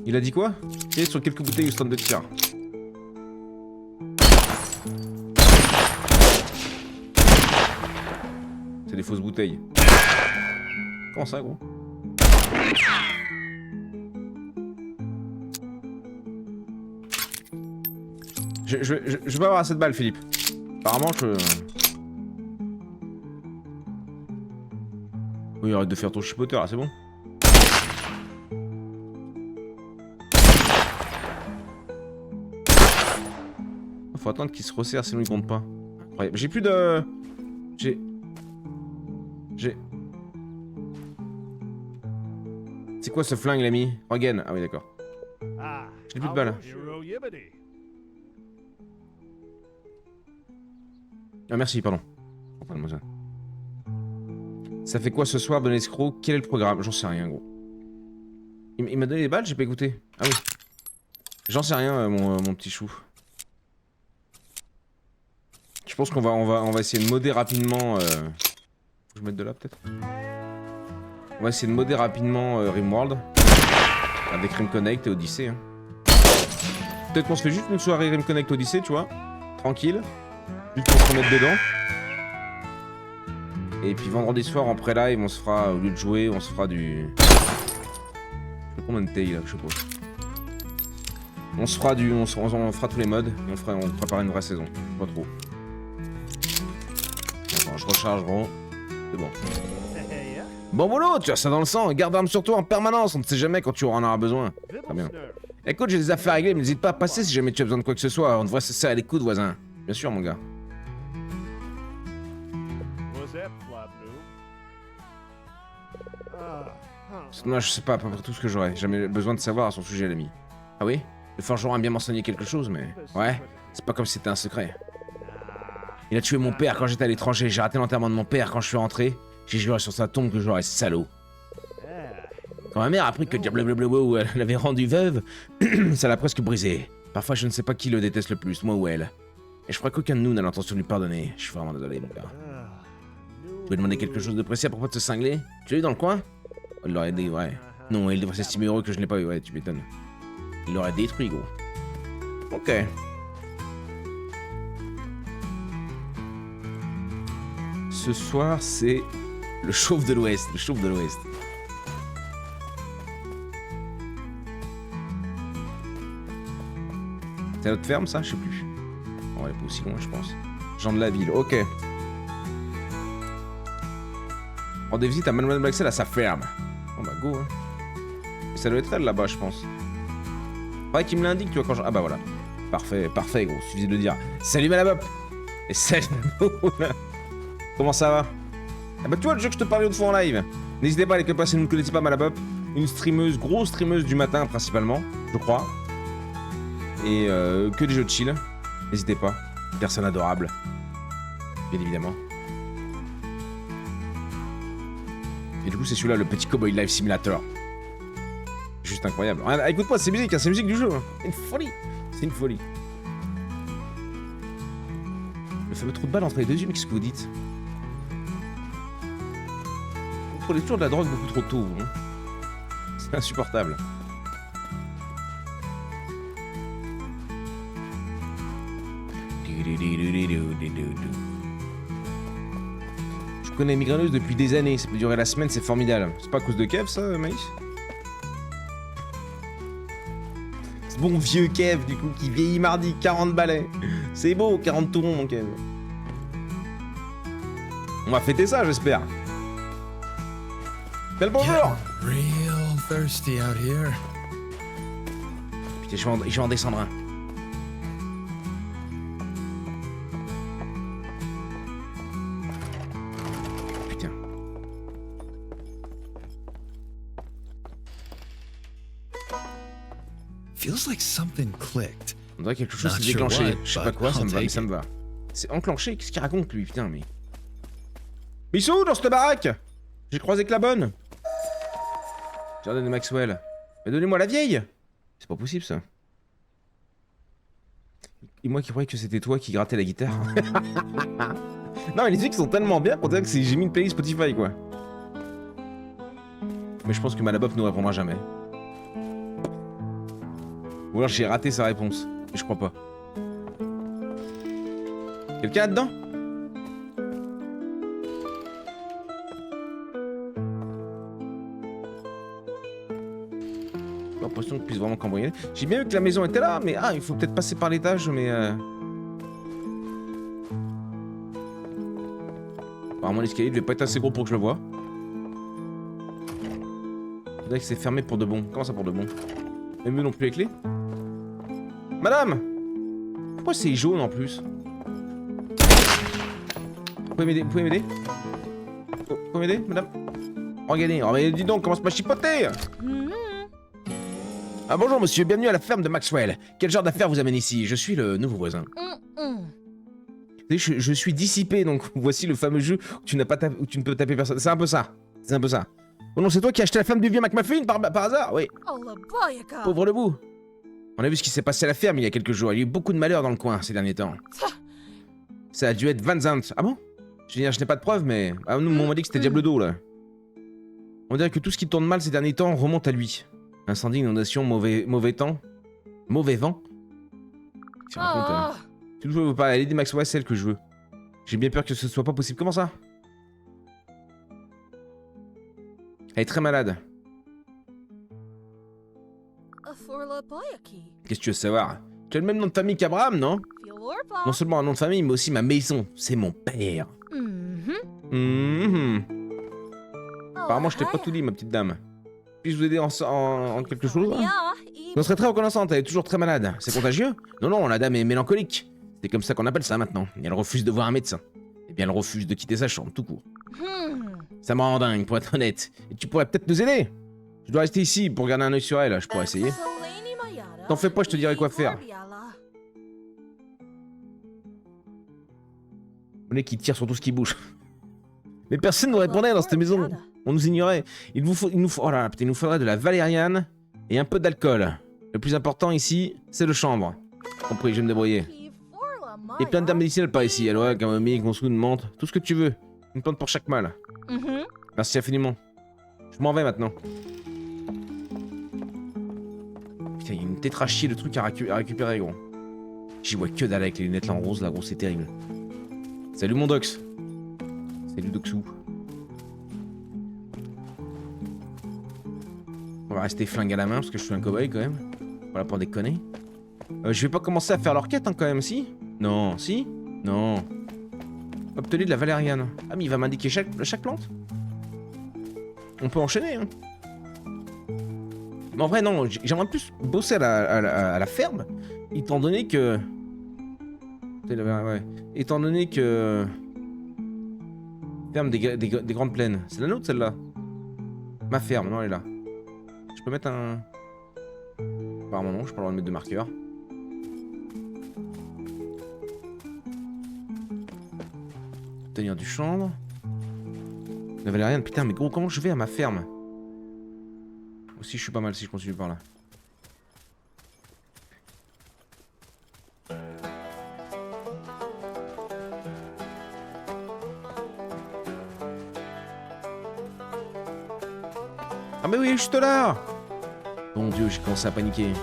Speaker 1: Il a dit quoi? Tirer sur quelques bouteilles au stand de tir. C'est des fausses bouteilles. Comment ça, gros? Je vais pas avoir cette balle, Philippe. Apparemment, Oui, arrête de faire ton chipoteur, là, c'est bon. Faut attendre qu'il se resserre, sinon il compte pas. Ouais, j'ai plus de... J'ai... C'est quoi ce flingue, l'ami? Again. Ah oui, d'accord. J'ai plus de balles. Ah merci, pardon. Ça fait quoi ce soir, bon escroc? Quel est le programme? J'en sais rien, gros. Il m'a donné des balles, j'ai pas écouté. Ah oui. J'en sais rien, mon petit chou. Je pense qu'on va essayer de modder rapidement... Faut que je mette de là, peut-être? On va essayer de modder rapidement Rimworld. Avec Rim Connect et Odyssey. Hein. Peut-être qu'on se fait juste une soirée Rim Connect Odyssey, tu vois. Tranquille. Juste pour se remettre dedans. Et puis vendredi soir en pré-live, on se fera, au lieu de jouer, on se fera du... Je sais combien de tailles là, je sais pas. On se fera du... On fera tous les modes et on préparera une vraie saison. Pas trop. Attends, je recharge, gros. C'est bon. Bon boulot, tu as ça dans le sang. Garde l'arme sur toi en permanence, on ne sait jamais quand tu en auras besoin. Très bien. Écoute, j'ai des affaires à régler, mais n'hésite pas à passer si jamais tu as besoin de quoi que ce soit. On devrait se serrer les coudes, voisin. Bien sûr, mon gars. Non, je sais pas, à peu près tout ce que j'aurais. Jamais besoin de savoir à son sujet, l'ami. Ah oui? Le forgeron a bien m'enseigné quelque chose, mais... Ouais, c'est pas comme si c'était un secret. Il a tué mon père quand j'étais à l'étranger. J'ai raté l'enterrement de mon père quand je suis rentré. J'ai juré sur sa tombe que j'aurais salaud. Quand ma mère a appris que Diablo elle l'avait rendu veuve, ça l'a presque brisé. Parfois, je ne sais pas qui le déteste le plus, moi ou elle. Et je crois qu'aucun de nous n'a l'intention de lui pardonner. Je suis vraiment désolé, mon gars. Tu veux demander quelque chose de précis à propos de ce cinglé? Tu l'as eu dans le coin? Il l'aurait dit, ouais. Non, il devrait s'estimer heureux que je ne l'ai pas eu, ouais, tu m'étonnes. Il l'aurait détruit, gros. Ok. Ce soir, c'est le chauve de l'Ouest. Le chauve de l'Ouest. C'est notre ferme, ça? Je sais plus. On va aller pas aussi loin, je pense. Jean de la ville, ok. Rendez visite à Mademoiselle Maxwell à sa ferme. Bon bah go, hein. Ça doit être elle là-bas, je pense. Faudrait qu'il me l'indique, tu vois, quand je... Ah bah voilà. Parfait, parfait, gros, suffisait de le dire. Salut Malabop. Et salut Moula. Comment ça va? Ah bah tu vois le jeu que je te parlais l'autre fois en live. N'hésitez pas les copains si vous ne connaissez pas Malabop. Une streameuse, grosse streameuse du matin principalement, je crois. Et que des jeux de chill. N'hésitez pas. Personne adorable. Bien évidemment. Et du coup c'est celui-là, le petit Cowboy Life Simulator. Juste incroyable. Ah, écoute-moi, c'est musique, hein, c'est musique du jeu. Hein. C'est une folie. C'est une folie. Le fameux trou de balle entre les deux yeux, mais qu'est-ce que vous dites? Vous prenez toujours de la drogue beaucoup trop tôt, hein. C'est insupportable. Je connais migraineuse depuis des années, ça peut durer la semaine, c'est formidable. C'est pas à cause de Kev ça, Maïs? Ce bon vieux Kev du coup qui vieillit mardi, 40 balais. C'est beau, 40 tourons mon Kev. On va fêter ça j'espère. Bel bonjour.
Speaker 2: Real thirsty out here.
Speaker 1: Putain, je vais en descendre un. Putain.
Speaker 2: Feels like something clicked.
Speaker 1: On dirait quelque chose
Speaker 2: Not
Speaker 1: s'est
Speaker 2: sure
Speaker 1: déclenché.
Speaker 2: what,
Speaker 1: Je sais pas
Speaker 2: but
Speaker 1: quoi, ça
Speaker 2: I'll
Speaker 1: me va, mais
Speaker 2: take
Speaker 1: ça me
Speaker 2: it.
Speaker 1: va. C'est enclenché, qu'est-ce qu'il raconte lui, putain, mais. Mais ils sont où dans cette baraque? J'ai croisé que la bonne. Jardin de Maxwell. Mais donnez-moi la vieille. C'est pas possible ça. Et moi qui croyais que c'était toi qui grattais la guitare. Non mais les trucs sont tellement bien pour dire que j'ai mis une playlist Spotify quoi. Mais je pense que Malabop nous répondra jamais. Ou alors j'ai raté sa réponse. Mais je crois pas. Quelqu'un là-dedans? J'ai l'impression qu'on puisse vraiment cambrioler. J'ai bien vu que la maison était là, mais il faut peut-être passer par l'étage, mais apparemment l'escalier devait pas être assez gros pour que je le voie. Faudrait que c'est fermé pour de bon. Comment ça pour de bon? Même eux non plus les clés? Madame! Pourquoi c'est jaune en plus? Vous pouvez m'aider? Vous pouvez m'aider? Vous pouvez m'aider, madame? Regardez, oh mais dis donc, commence pas à chipoter! Ah bonjour monsieur, bienvenue à la ferme de Maxwell. Quel genre d'affaires vous amène ici? Je suis le nouveau voisin. Je suis dissipé, donc voici le fameux jeu où tu, où tu ne peux taper personne. C'est un peu ça. C'est un peu ça. Oh non, c'est toi qui as acheté la ferme du vieux McMuffin par hasard? Oui. Pauvre le bout. On a vu ce qui s'est passé à la ferme il y a quelques jours. Il y a eu beaucoup de malheur dans le coin ces derniers temps. Ça a dû être Van Zandt. Ah bon? Je veux dire, je n'ai pas de preuves, mais... Ah, nous, on m'a dit que c'était Diable d'eau, là. On dirait que tout ce qui tourne mal ces derniers temps remonte à lui. Incendie, inondation, mauvais temps. Mauvais vent. Tu racontes, tu veux pas, Lady Maxwell, c'est celle que je veux. J'ai bien peur que ce soit pas possible. Comment ça? Elle est très malade. Qu'est-ce que tu veux savoir? Tu as le même nom de famille qu'Abraham, non? Non seulement un nom de famille, mais aussi ma maison. C'est mon père. Apparemment, je t'ai pas tout dit, ma petite dame. Puis-je vous aider en quelque chose? On serait très reconnaissante, elle est toujours très malade. C'est contagieux? Non, non, la dame est mélancolique. C'est comme ça qu'on appelle ça maintenant. Et elle refuse de voir un médecin. Et bien, elle refuse de quitter sa chambre, tout court. Ça me rend dingue, pour être honnête. Et tu pourrais peut-être nous aider? Je dois rester ici pour garder un œil sur elle, je pourrais essayer. T'en fais pas, je te dirai quoi faire. On est qui tire sur tout ce qui bouge. Mais personne ne nous répondait dans cette maison. On nous ignorait. Il nous faut, oh là là, putain, il nous faudrait de la valériane et un peu d'alcool. Le plus important ici, c'est le chanvre. Compris, je vais me débrouiller. Et plein de dames médicinales par ici. Aloe, camomille, gonzou, une menthe, tout ce que tu veux. Une plante pour chaque mal. Merci infiniment. Je m'en vais maintenant. Putain, il y a une tétrachier de trucs à récupérer, gros. J'y vois que dalle avec les lunettes là en rose, là, gros, c'est terrible. Salut mon Dox. Salut Doxou. On va rester flingue à la main parce que je suis un cow-boy quand même. Voilà pour déconner. Je vais pas commencer à faire l'orquette hein, quand même, si? Non, si? Non. Obtenir de la valériane. Ah mais il va m'indiquer chaque plante? On peut enchaîner hein. Mais en vrai, non, j'aimerais plus bosser à la ferme, étant donné que... Ouais. Étant donné que... Ferme des grandes plaines. C'est la nôtre, celle-là. Ma ferme, non, elle est là. Je peux mettre un... Apparemment non, je peux pas le droit de mettre de marqueur. Tenir du chanvre. La valériane, putain, mais gros, comment je vais à ma ferme? Aussi, je suis pas mal si je continue par là. Ah mais oui, juste là! Bon Dieu, j'ai commencé à paniquer.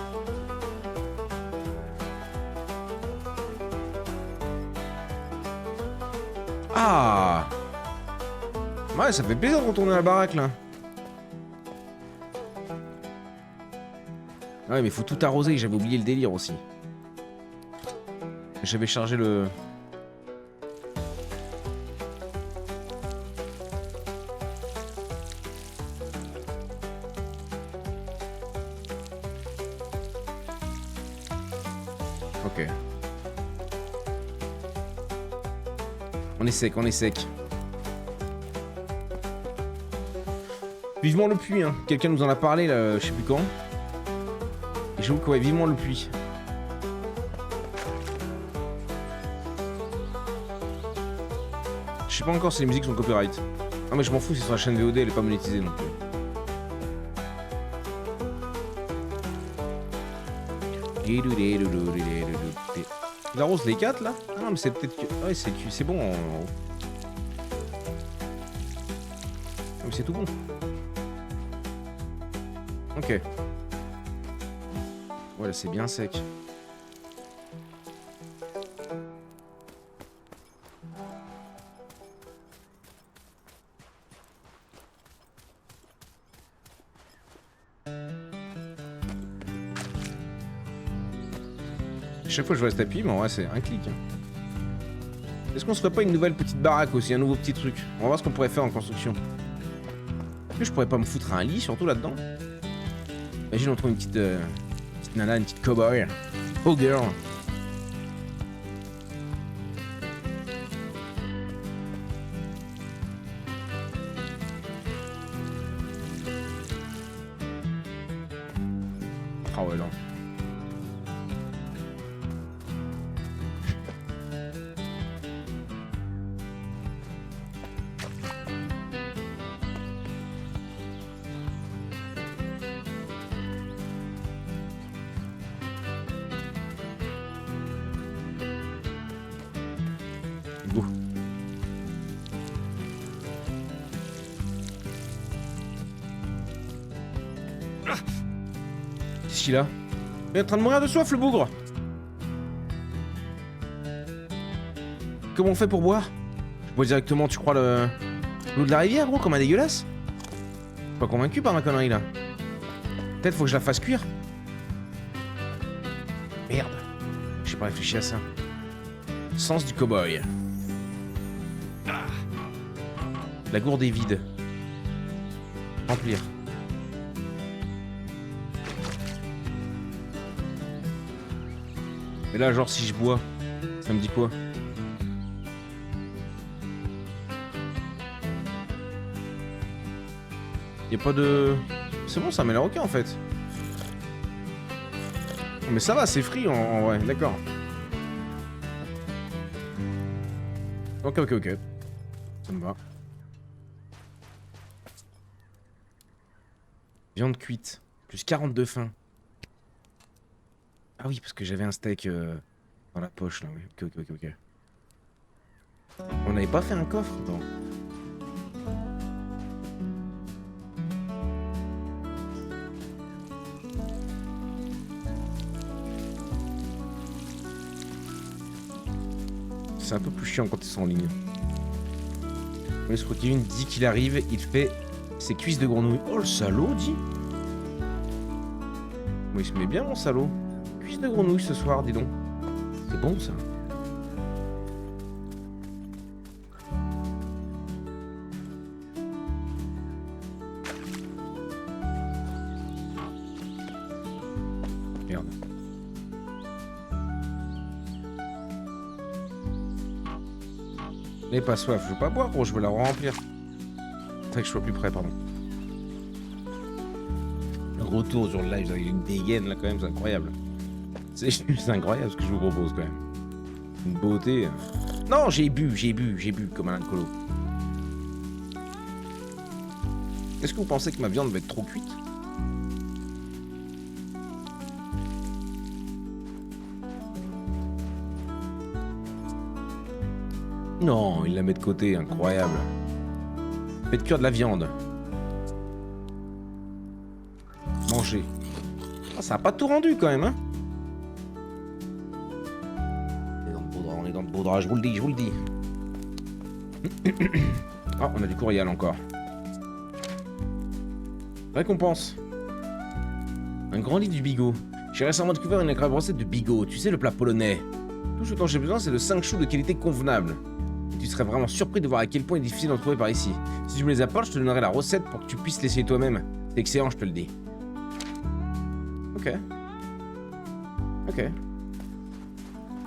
Speaker 1: Ah! Ouais, ça fait plaisir de retourner à la baraque, là. Ouais, mais faut tout arroser, j'avais oublié le délire aussi. J'avais chargé le... Ok. On est sec, on est sec. Vivement le puits, hein. Quelqu'un nous en a parlé, là, je sais plus quand. Et j'avoue que ouais, vivement le puits. Je sais pas encore si les musiques sont copyright. Ah mais je m'en fous, c'est sur la chaîne VOD, elle est pas monétisée non plus. Il arrose les 4 là? Ah non mais c'est peut-être que... Ouais c'est bon en haut. Ah mais c'est tout bon. Ok. Voilà, c'est bien sec. Chaque fois que je vois ce tapis, mais en vrai c'est un clic. Est-ce qu'on se ferait pas une nouvelle petite baraque aussi, un nouveau petit truc? On va voir ce qu'on pourrait faire en construction. Est-ce que je pourrais pas me foutre un lit surtout là-dedans? Imagine on trouve une petite nana, une petite cowboy. Oh girl. Ah ouais non. Go. Qu'est-ce qu'il a? Il est en train de mourir de soif le bougre. Comment on fait pour boire? Je bois directement, tu crois, l'eau de la rivière, gros, comme un dégueulasse? Je suis pas convaincu par ma connerie là. Peut-être faut que je la fasse cuire. Merde. J'ai pas réfléchi à ça. Sens du cow-boy. La gourde est vide. Remplir. Mais là, genre, si je bois, ça me dit quoi? Y'a pas de... C'est bon, ça m'a l'air ok en fait. Mais ça va, c'est free en vrai, d'accord. Ok. Ça me va. Viande cuite. Plus 42 faim. Ah oui, parce que j'avais un steak dans la poche là, oui. Ok. On n'avait pas fait un coffre, attends. C'est un peu plus chiant quand ils sont en ligne. Le Kevin dit qu'il arrive, il fait ses cuisses de grenouille. Oh le salaud, dit. Moi il se met bien mon salaud. Cuisses de grenouille ce soir, dis donc. C'est bon ça. N'aie pas soif, je veux pas boire, gros, je veux la remplir. Faudrait que je sois plus près, pardon. Le retour sur le live avec une dégaine, là, quand même, c'est incroyable. C'est juste incroyable ce que je vous propose, quand même. Une beauté. Non, j'ai bu comme un alcoolo. Est-ce que vous pensez que ma viande va être trop cuite? Non, il la met de côté, incroyable. Faites cuire de la viande. Manger. Ah, ça a pas tout rendu quand même, hein. On est dans le beau drap, je vous le dis, Ah, on a du courriel encore. Récompense. Un grand lit du bigot. J'ai récemment découvert une incroyable recette de bigot, tu sais, le plat polonais. Tout ce dont j'ai besoin, c'est de 5 choux de qualité convenable. Et tu serais vraiment surpris de voir à quel point il est difficile d'en trouver par ici. Si tu me les apportes, je te donnerai la recette pour que tu puisses l'essayer toi-même. C'est excellent, je te le dis. Ok. Ok.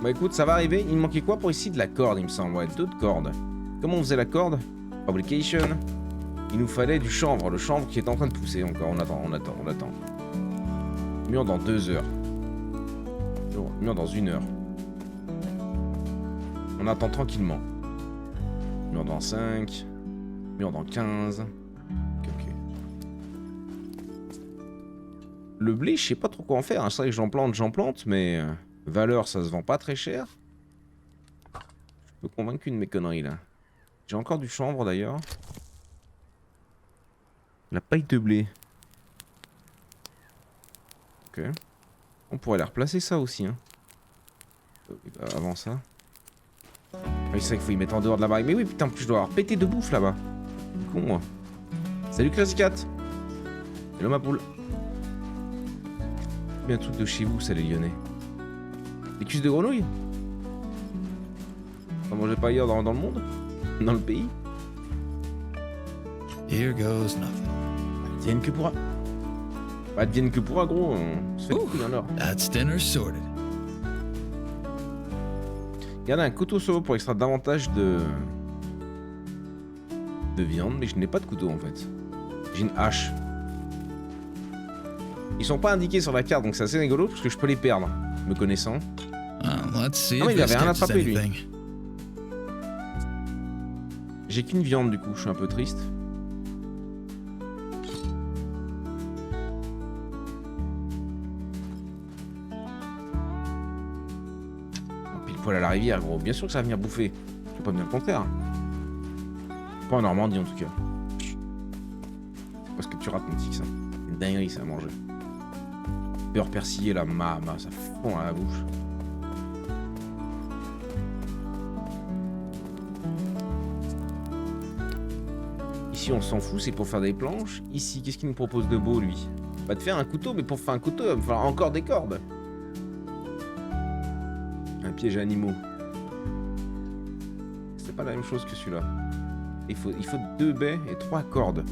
Speaker 1: Bah écoute, ça va arriver. Il me manquait quoi pour ici? De la corde, il me semble. Ouais, 2 cordes. Comment on faisait la corde? Publication. Il nous fallait du chanvre. Le chanvre qui est en train de pousser encore. On attend. Mur dans 2 heures. Mur dans 1 heure. On attend tranquillement. Mur dans 5. Mur dans 15. Ok. Le blé, je sais pas trop quoi en faire. Hein. C'est vrai que j'en plante, mais... valeur, ça se vend pas très cher. Je suis convaincu de mes conneries, là. J'ai encore du chanvre, d'ailleurs. La paille de blé. Ok. On pourrait la replacer, ça, aussi, hein. Avant ça. Oui, c'est vrai qu'il faut y mettre en dehors de la baraque. Mais oui, putain, en plus, je dois avoir pété de bouffe, là-bas. Con, moi. Salut, Crazy Cat. Hello, ma poule. Bien truc de chez vous, ça, les Lyonnais. Des cuisses de grenouille? On mangeait pas ailleurs dans le monde? Dans le pays?
Speaker 2: Here goes nothing.
Speaker 1: Advienne que pourra. Advienne que pourra, gros. On se fait des couilles en or.
Speaker 2: That's dinner sorted.
Speaker 1: Regardez un couteau solo pour extraire davantage de viande, mais je n'ai pas de couteau en fait. J'ai une hache. Ils sont pas indiqués sur la carte, donc c'est assez rigolo parce que je peux les perdre, me connaissant.
Speaker 2: Let's see
Speaker 1: Ah mais
Speaker 2: if
Speaker 1: il avait
Speaker 2: this
Speaker 1: rien
Speaker 2: catches
Speaker 1: attrapé lui.
Speaker 2: anything.
Speaker 1: J'ai qu'une viande du coup, je suis un peu triste. Pile poil à la rivière gros, bien sûr que ça va venir bouffer. Tu peux pas me dire le contraire. Pas en Normandie en tout cas. Parce que tu rates mon tic ça. Une dinguerie ça à manger. Beurre persillé là, ça fond à la bouche. Ici on s'en fout, c'est pour faire des planches. Ici, qu'est-ce qu'il nous propose de beau lui? Va te faire un couteau, mais pour faire un couteau, il va me falloir encore des cordes. Un piège à animaux. C'est pas la même chose que celui-là. Il faut 2 baies et 3 cordes.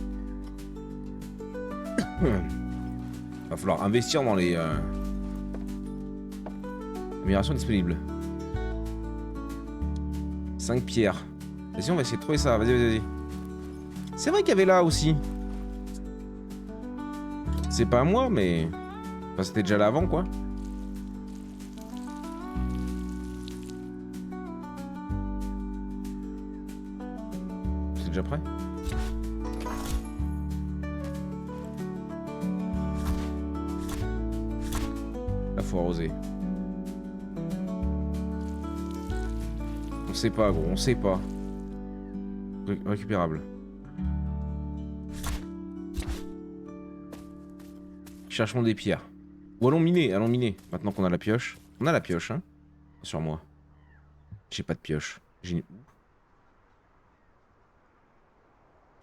Speaker 1: Va falloir investir dans les améliorations disponibles. 5 pierres. Vas-y, on va essayer de trouver ça. Vas-y. C'est vrai qu'il y avait là aussi. C'est pas à moi, mais... Enfin, c'était déjà là avant, quoi. C'est déjà prêt? Là, faut arroser. On sait pas, gros, on sait pas. Récupérable. Cherchons des pierres. Ou allons miner, maintenant qu'on a la pioche. On a la pioche, hein. Sur moi. J'ai pas de pioche. J'ai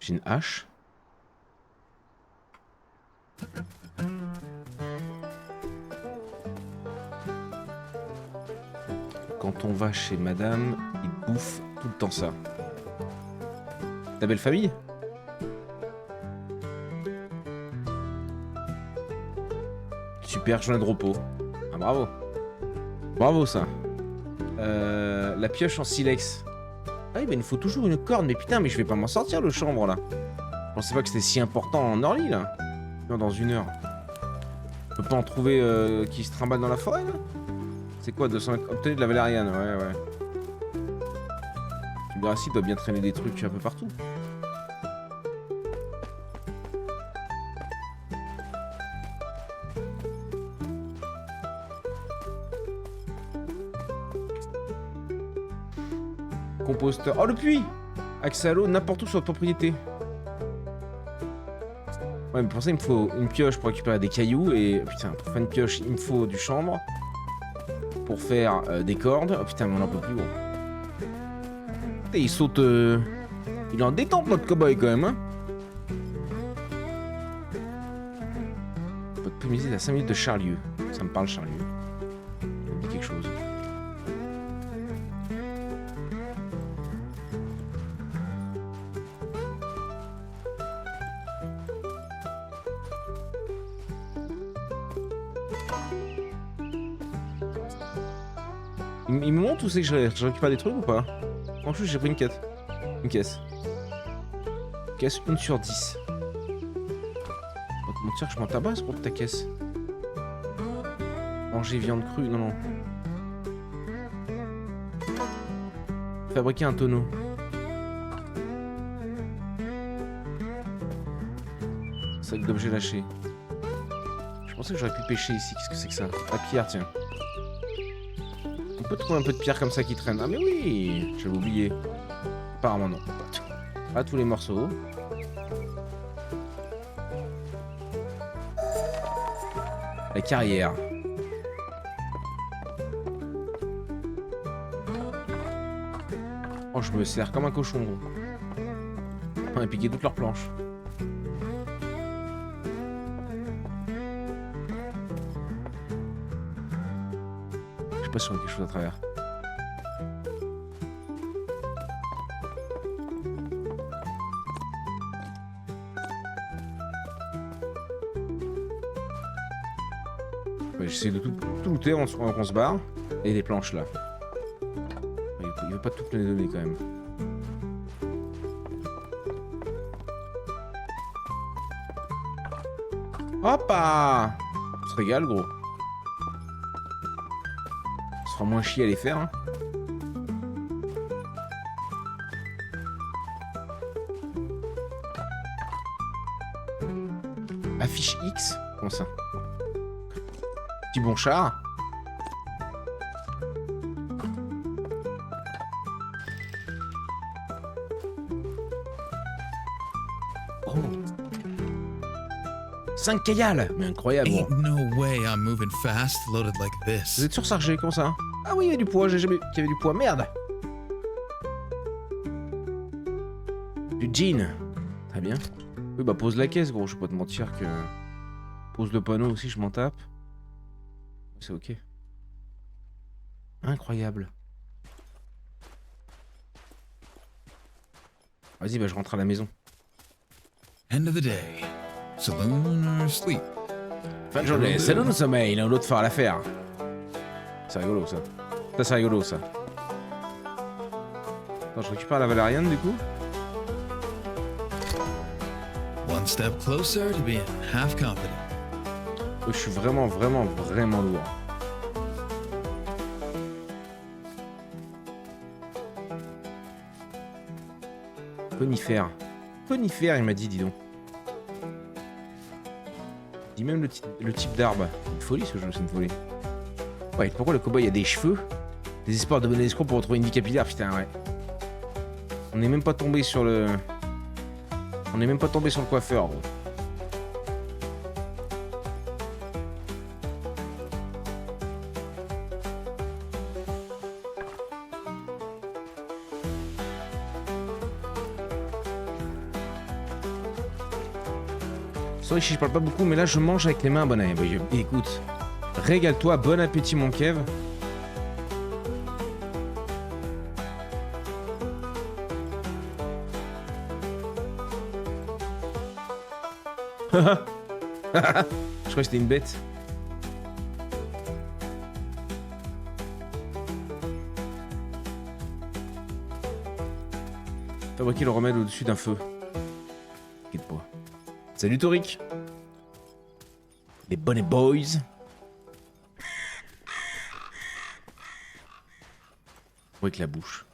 Speaker 1: une hache. Quand on va chez madame, il bouffe tout le temps ça. Ta belle famille? Super joint de repos. Ah bravo. Bravo ça. La pioche en silex. Ah oui, bah il me faut toujours une corde, mais putain, mais je vais pas m'en sortir le chambre là. Je pensais pas que c'était si important en Orly là. Non, dans 1 heure. Je peux pas en trouver qui se trimballe dans la forêt là? C'est quoi, 200 obtenir de la valériane? Ouais. Tu me diras si, il doit bien traîner des trucs un peu partout. Composteur. Oh, le puits! Accès à l'eau n'importe où sur la propriété. Ouais, mais pour ça, il me faut une pioche pour récupérer des cailloux. Et putain, pour faire une pioche, il me faut du chanvre. Pour faire des cordes. Oh putain, mais on en peut plus, gros. Putain, il saute. Il est en détente, notre cowboy, quand même, hein. Votre publicité est à 5 minutes de Charlieu. Ça me parle, Charlieu. Ça me dit quelque chose. Il me montre où c'est que je récupère des trucs ou pas? En plus, j'ai pris une quête. Une caisse. Caisse 1 sur 10. On va te mentir que je m'en tabasse pour ta caisse. Manger viande crue, non. Fabriquer un tonneau. Sac d'objets lâchés. Je pensais que j'aurais pu pêcher ici. Qu'est-ce que c'est que ça? La pierre, tiens. On peut trouver un peu de pierre comme ça qui traîne. Ah mais oui, j'avais oublié. Apparemment non. Pas tous les morceaux. La carrière. Oh, je me sers comme un cochon. On a piqué toutes leurs planches. Je sais pas si on a quelque chose à travers. Ouais, j'essaie de tout looter avant qu'on se barre. Et des planches là. Il veut pas toutes les donner quand même. Hoppa! On se régale, gros. On se fera moins chier à les faire. Hein. Affiche X? Comment ça? Petit bon char. Oh. 5 caillas, mais incroyable.
Speaker 2: Ain't no way I'm moving fast loaded like
Speaker 1: Vous
Speaker 2: this.
Speaker 1: êtes surchargé, comment ça? Ah oui, il y avait du poids, j'ai jamais vu qu'il y avait du poids, merde. Du jean. Très bien. Oui, bah pose la caisse, gros, je vais pas te mentir que... Pose le panneau aussi, je m'en tape. C'est ok. Incroyable. Vas-y, bah je rentre à la maison.
Speaker 2: End of the day. Saloon or sleep?
Speaker 1: Fin de journée, c'est le sommeil, l'un ou l'autre fera l'affaire. C'est rigolo ça. Ça c'est rigolo ça. Attends, je récupère la valériane du coup.
Speaker 2: One step closer to being half confident.
Speaker 1: Je suis vraiment lourd. Conifère. Conifère, il m'a dit, dis donc. Il dit même le type d'arbre. C'est une folie ce jeu, c'est une folie. Ouais, pourquoi le cowboy a des cheveux? Des espoirs de bon escroc pour retrouver une vie capillaire, putain, ouais. On n'est même pas tombé sur le... On n'est même pas tombé sur le coiffeur, gros. Sorry, je parle pas beaucoup, mais là je mange avec les mains, bon année. Écoute, régale-toi, bon appétit mon Kev. Je crois que c'était une bête. Fabriquer le remède au-dessus d'un feu. T'inquiète pas. Salut Toric. Les Bonnet Boys. Avec la bouche.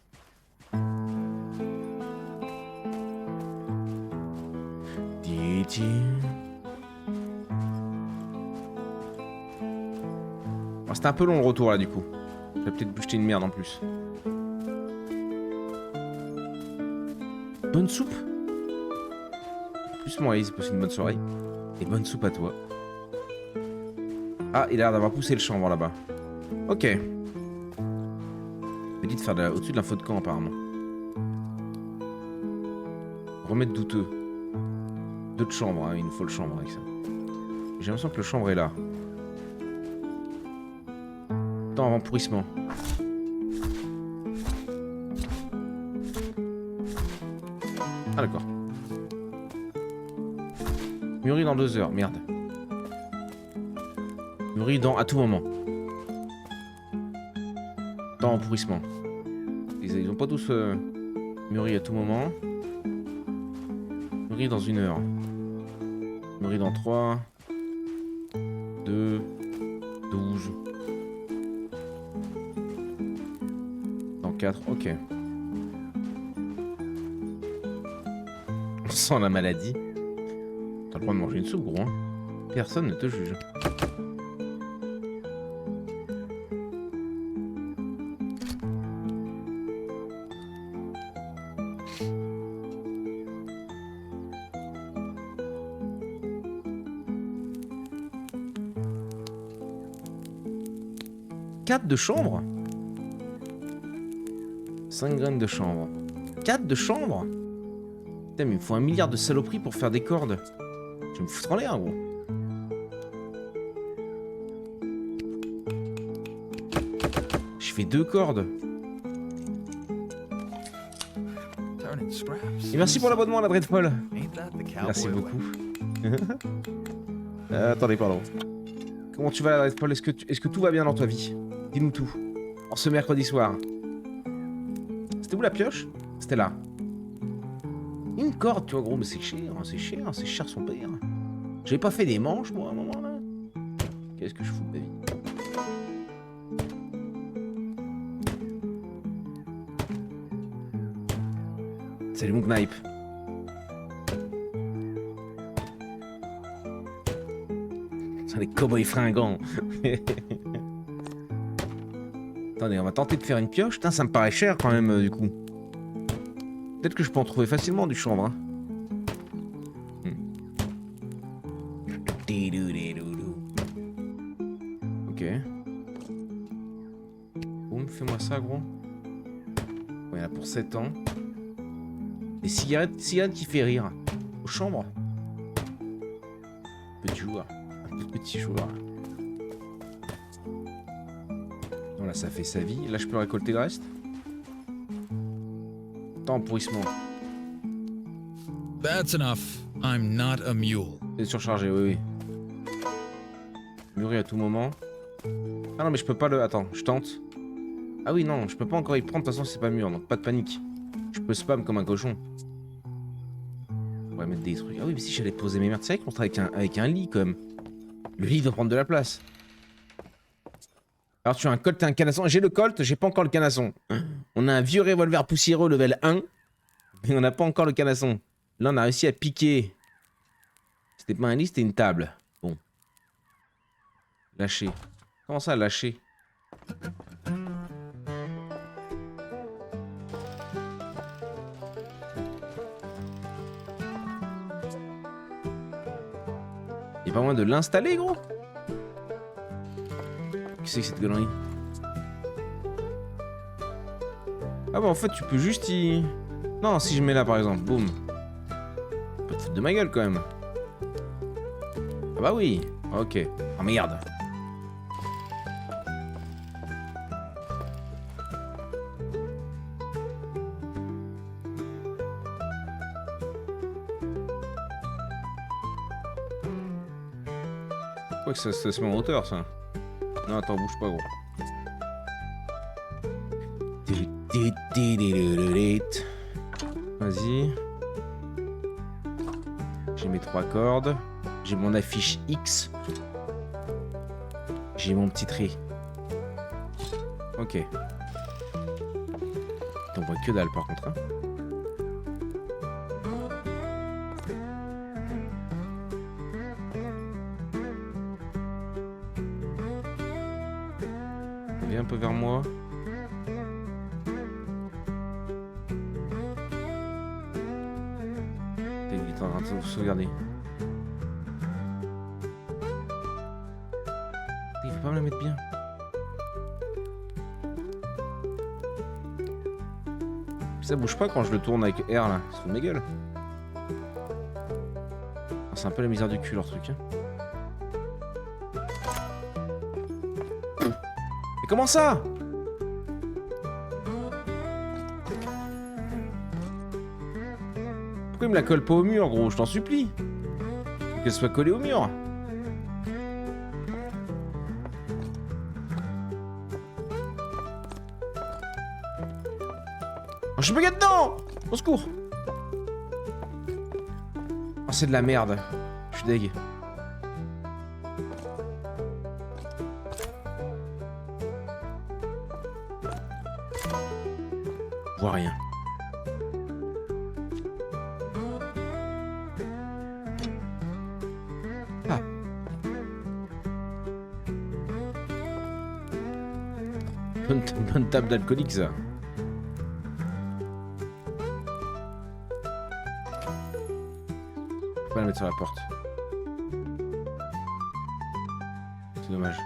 Speaker 1: Oh, c'était un peu long le retour là du coup. J'ai peut-être bouché une merde en plus. Bonne soupe. Plus moi, c'est passé une bonne soirée. Et bonne soupe à toi. Ah, il a l'air d'avoir poussé le chanvre là-bas. Ok. Il dit de faire au-dessus de l'info de camp apparemment. Remède douteux. 2 de chambre, hein, il nous faut le chanvre avec ça. J'ai l'impression que le chanvre est là. Temps avant pourrissement. Ah d'accord. Mûri dans 2 heures, merde. Mûri dans à tout moment. Temps en pourrissement. Ils ont pas tous mûri à tout moment. Mûri dans 1 heure. Mûri dans 3. 2. 12. Dans 4, ok. On sent la maladie. T'as le droit de manger une soupe, gros. Hein. Personne ne te juge. De chanvre. 5 graines de chanvre. 4 de chanvre. Putain, mais il me faut 1 milliard de saloperies pour faire des cordes. Je vais me foutre en l'air, gros. Je fais 2 cordes. Et merci pour l'abonnement à la Dreadfall. Merci beaucoup. Attendez, pardon. Comment tu vas la Dreadfall? Est-ce que tout va bien dans ta vie? Dis-nous tout. En ce mercredi soir. C'était où la pioche? C'était là. Une corde, tu vois, gros, mais c'est cher son père. J'avais pas fait des manches, moi, à un moment, là. Qu'est-ce que je fous de ma vie? Salut mon knipe. C'est les cow-boys fringants. Attendez, on va tenter de faire une pioche. Putain, ça me paraît cher quand même, du coup. Peut-être que je peux en trouver facilement du chanvre. Hein. Ok. Boum, fais-moi ça, gros. On est là pour 7 ans. Des cigarettes qui fait rire. Aux chambres. Petit joueur. Un tout petit joueur. Non, là, ça fait sa vie. Là, je peux récolter le reste. Temps en pourrissement.
Speaker 2: That's enough. I'm not a mule.
Speaker 1: C'est surchargé, oui. Mûri à tout moment. Ah non, mais je peux pas le... Attends, je tente. Ah oui, non, je peux pas encore y prendre. De toute façon, c'est pas mûr, donc pas de panique. Je peux spam comme un cochon. On va mettre des trucs. Ah oui, mais si j'allais poser mes merdes, c'est vrai qu'on travaille avec un lit, quand même. Le lit doit prendre de la place. Alors, tu as un colt et un canasson. J'ai le colt, j'ai pas encore le canasson. On a un vieux revolver poussiéreux level 1. Mais on n'a pas encore le canasson. Là, on a réussi à piquer. C'était pas un lit, c'était une table. Bon. Lâcher. Comment ça, lâcher? Y'a pas moyen de l'installer, gros? Qu'est-ce que c'est que cette connerie? Ah bah en fait tu peux juste y... Non, si je mets là par exemple, boum. Pas te foutre de ma gueule quand même. Ah bah oui, ok. Oh merde. Je crois que ça se met en hauteur ça. Non attends, bouge pas gros. Vas-y. J'ai mes 3 cordes. J'ai mon affiche X. J'ai mon petit tri. Ok. T'en vois que dalle par contre. Hein. Viens un peu vers moi. Il est en train de sauvegarder. Il faut pas me la mettre bien. Ça bouge pas quand je le tourne avec R là. Ça se fout de ma gueule. C'est un peu la misère du cul leur truc. Hein. Mais comment ça? Pourquoi il me la colle pas au mur, gros? Je t'en supplie. Faut qu'elle soit collée au mur. Oh, je suis bugué dedans! Au secours! Oh, c'est de la merde. Je suis deg. Je vois rien. Ah. Bonne table d'alcoolique, ça. Faut pas la mettre sur la porte. C'est dommage.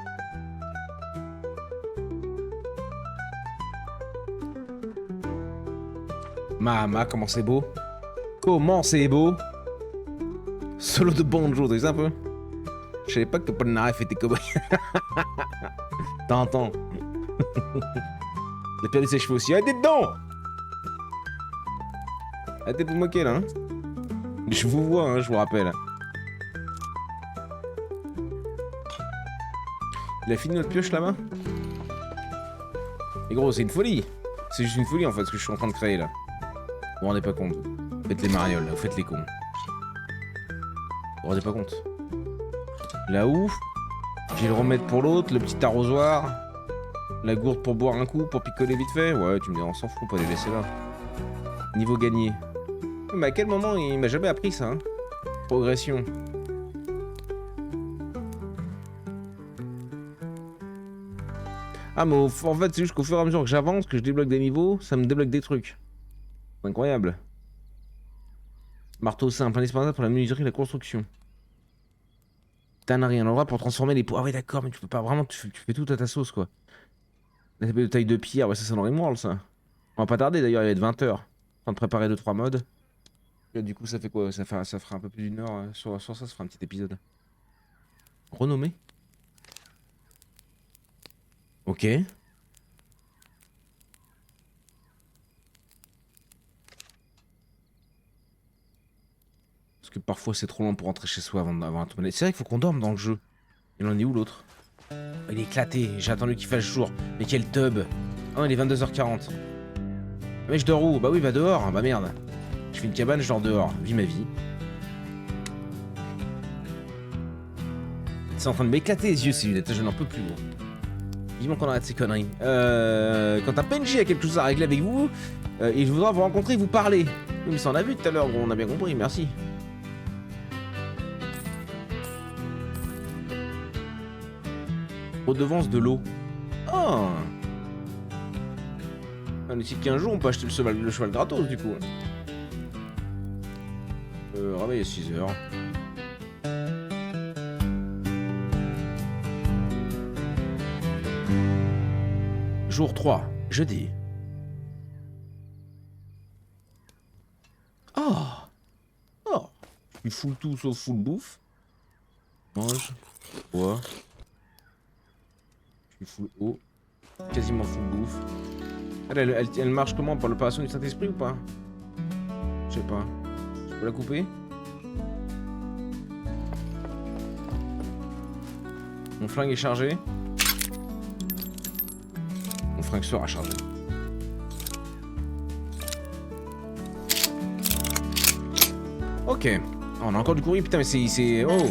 Speaker 1: Mama, comment c'est beau. Comment c'est beau. Solo de banjo, t'as vu ça un peu? Je savais pas que Polnareff était cowboy. T'entends. Il a perdu ses cheveux aussi. Arrêtez dedans. Arrêtez de vous moquer là. Hein. Je vous vois, hein, je vous rappelle. Il a fini notre pioche là-bas? Et gros, c'est une folie. C'est juste une folie en fait ce que je suis en train de créer là. Vous vous rendez pas compte. Vous faites les marioles, là. Vous faites les cons. Vous vous rendez pas compte. Là-haut, je vais le remettre pour l'autre, le petit arrosoir. La gourde pour boire un coup, pour picoler vite fait. Ouais, tu me dis, on s'en fout, on peut les laisser là. Niveau gagné. Mais à quel moment il m'a jamais appris ça, hein? Progression. Ah, mais en fait, c'est juste qu'au fur et à mesure que j'avance, que je débloque des niveaux, ça me débloque des trucs. C'est incroyable. Marteau simple, indispensable pour la menuiserie et la construction. T'en as rien. Endroit pour transformer les pots. Ah ouais, d'accord, mais tu peux pas vraiment. Tu fais tout à ta sauce, quoi. La table de taille de pierre, ouais, ça, c'est dans Rimworld, ça. On va pas tarder d'ailleurs, il va être 20h. En train de préparer 2-3 modes. Et du coup, ça fait quoi? Ça fera un peu plus d'une heure. Sur ça, ça fera un petit épisode. Renommé. Ok. Parce que parfois c'est trop long pour rentrer chez soi avant d'avoir un truc. C'est vrai qu'il faut qu'on dorme dans le jeu. Il en est où l'autre? Il est éclaté, j'ai attendu qu'il fasse jour. Mais quel tub! Ah, il est 22h40. Mais je dors où? Bah oui, va dehors. Bah merde. Je fais une cabane, je dors dehors. Vis ma vie. C'est en train de m'éclater les yeux ces lunettes, je n'en peux plus. Vivement qu'on arrête ces conneries. Quand un PNJ a quelque chose à régler avec vous, il voudra vous rencontrer et vous parler. Oui, mais ça on a vu tout à l'heure, on a bien compris, merci. Redevance de l'eau. Ah! D'ici 15 jours, on peut acheter le cheval gratos du coup. Réveil à 6h. Jour 3, jeudi. Oh! Oh! Je suis full tout sauf full bouffe. Mange. Bois. Je suis full eau. Quasiment full bouffe. Elle marche comment? Par l'opération du Saint-Esprit ou pas? Je sais pas. Je peux la couper? Mon flingue est chargé. Mon flingue sera chargé. Ok. Oh, on a encore du courrier, putain, mais c'est... Oh.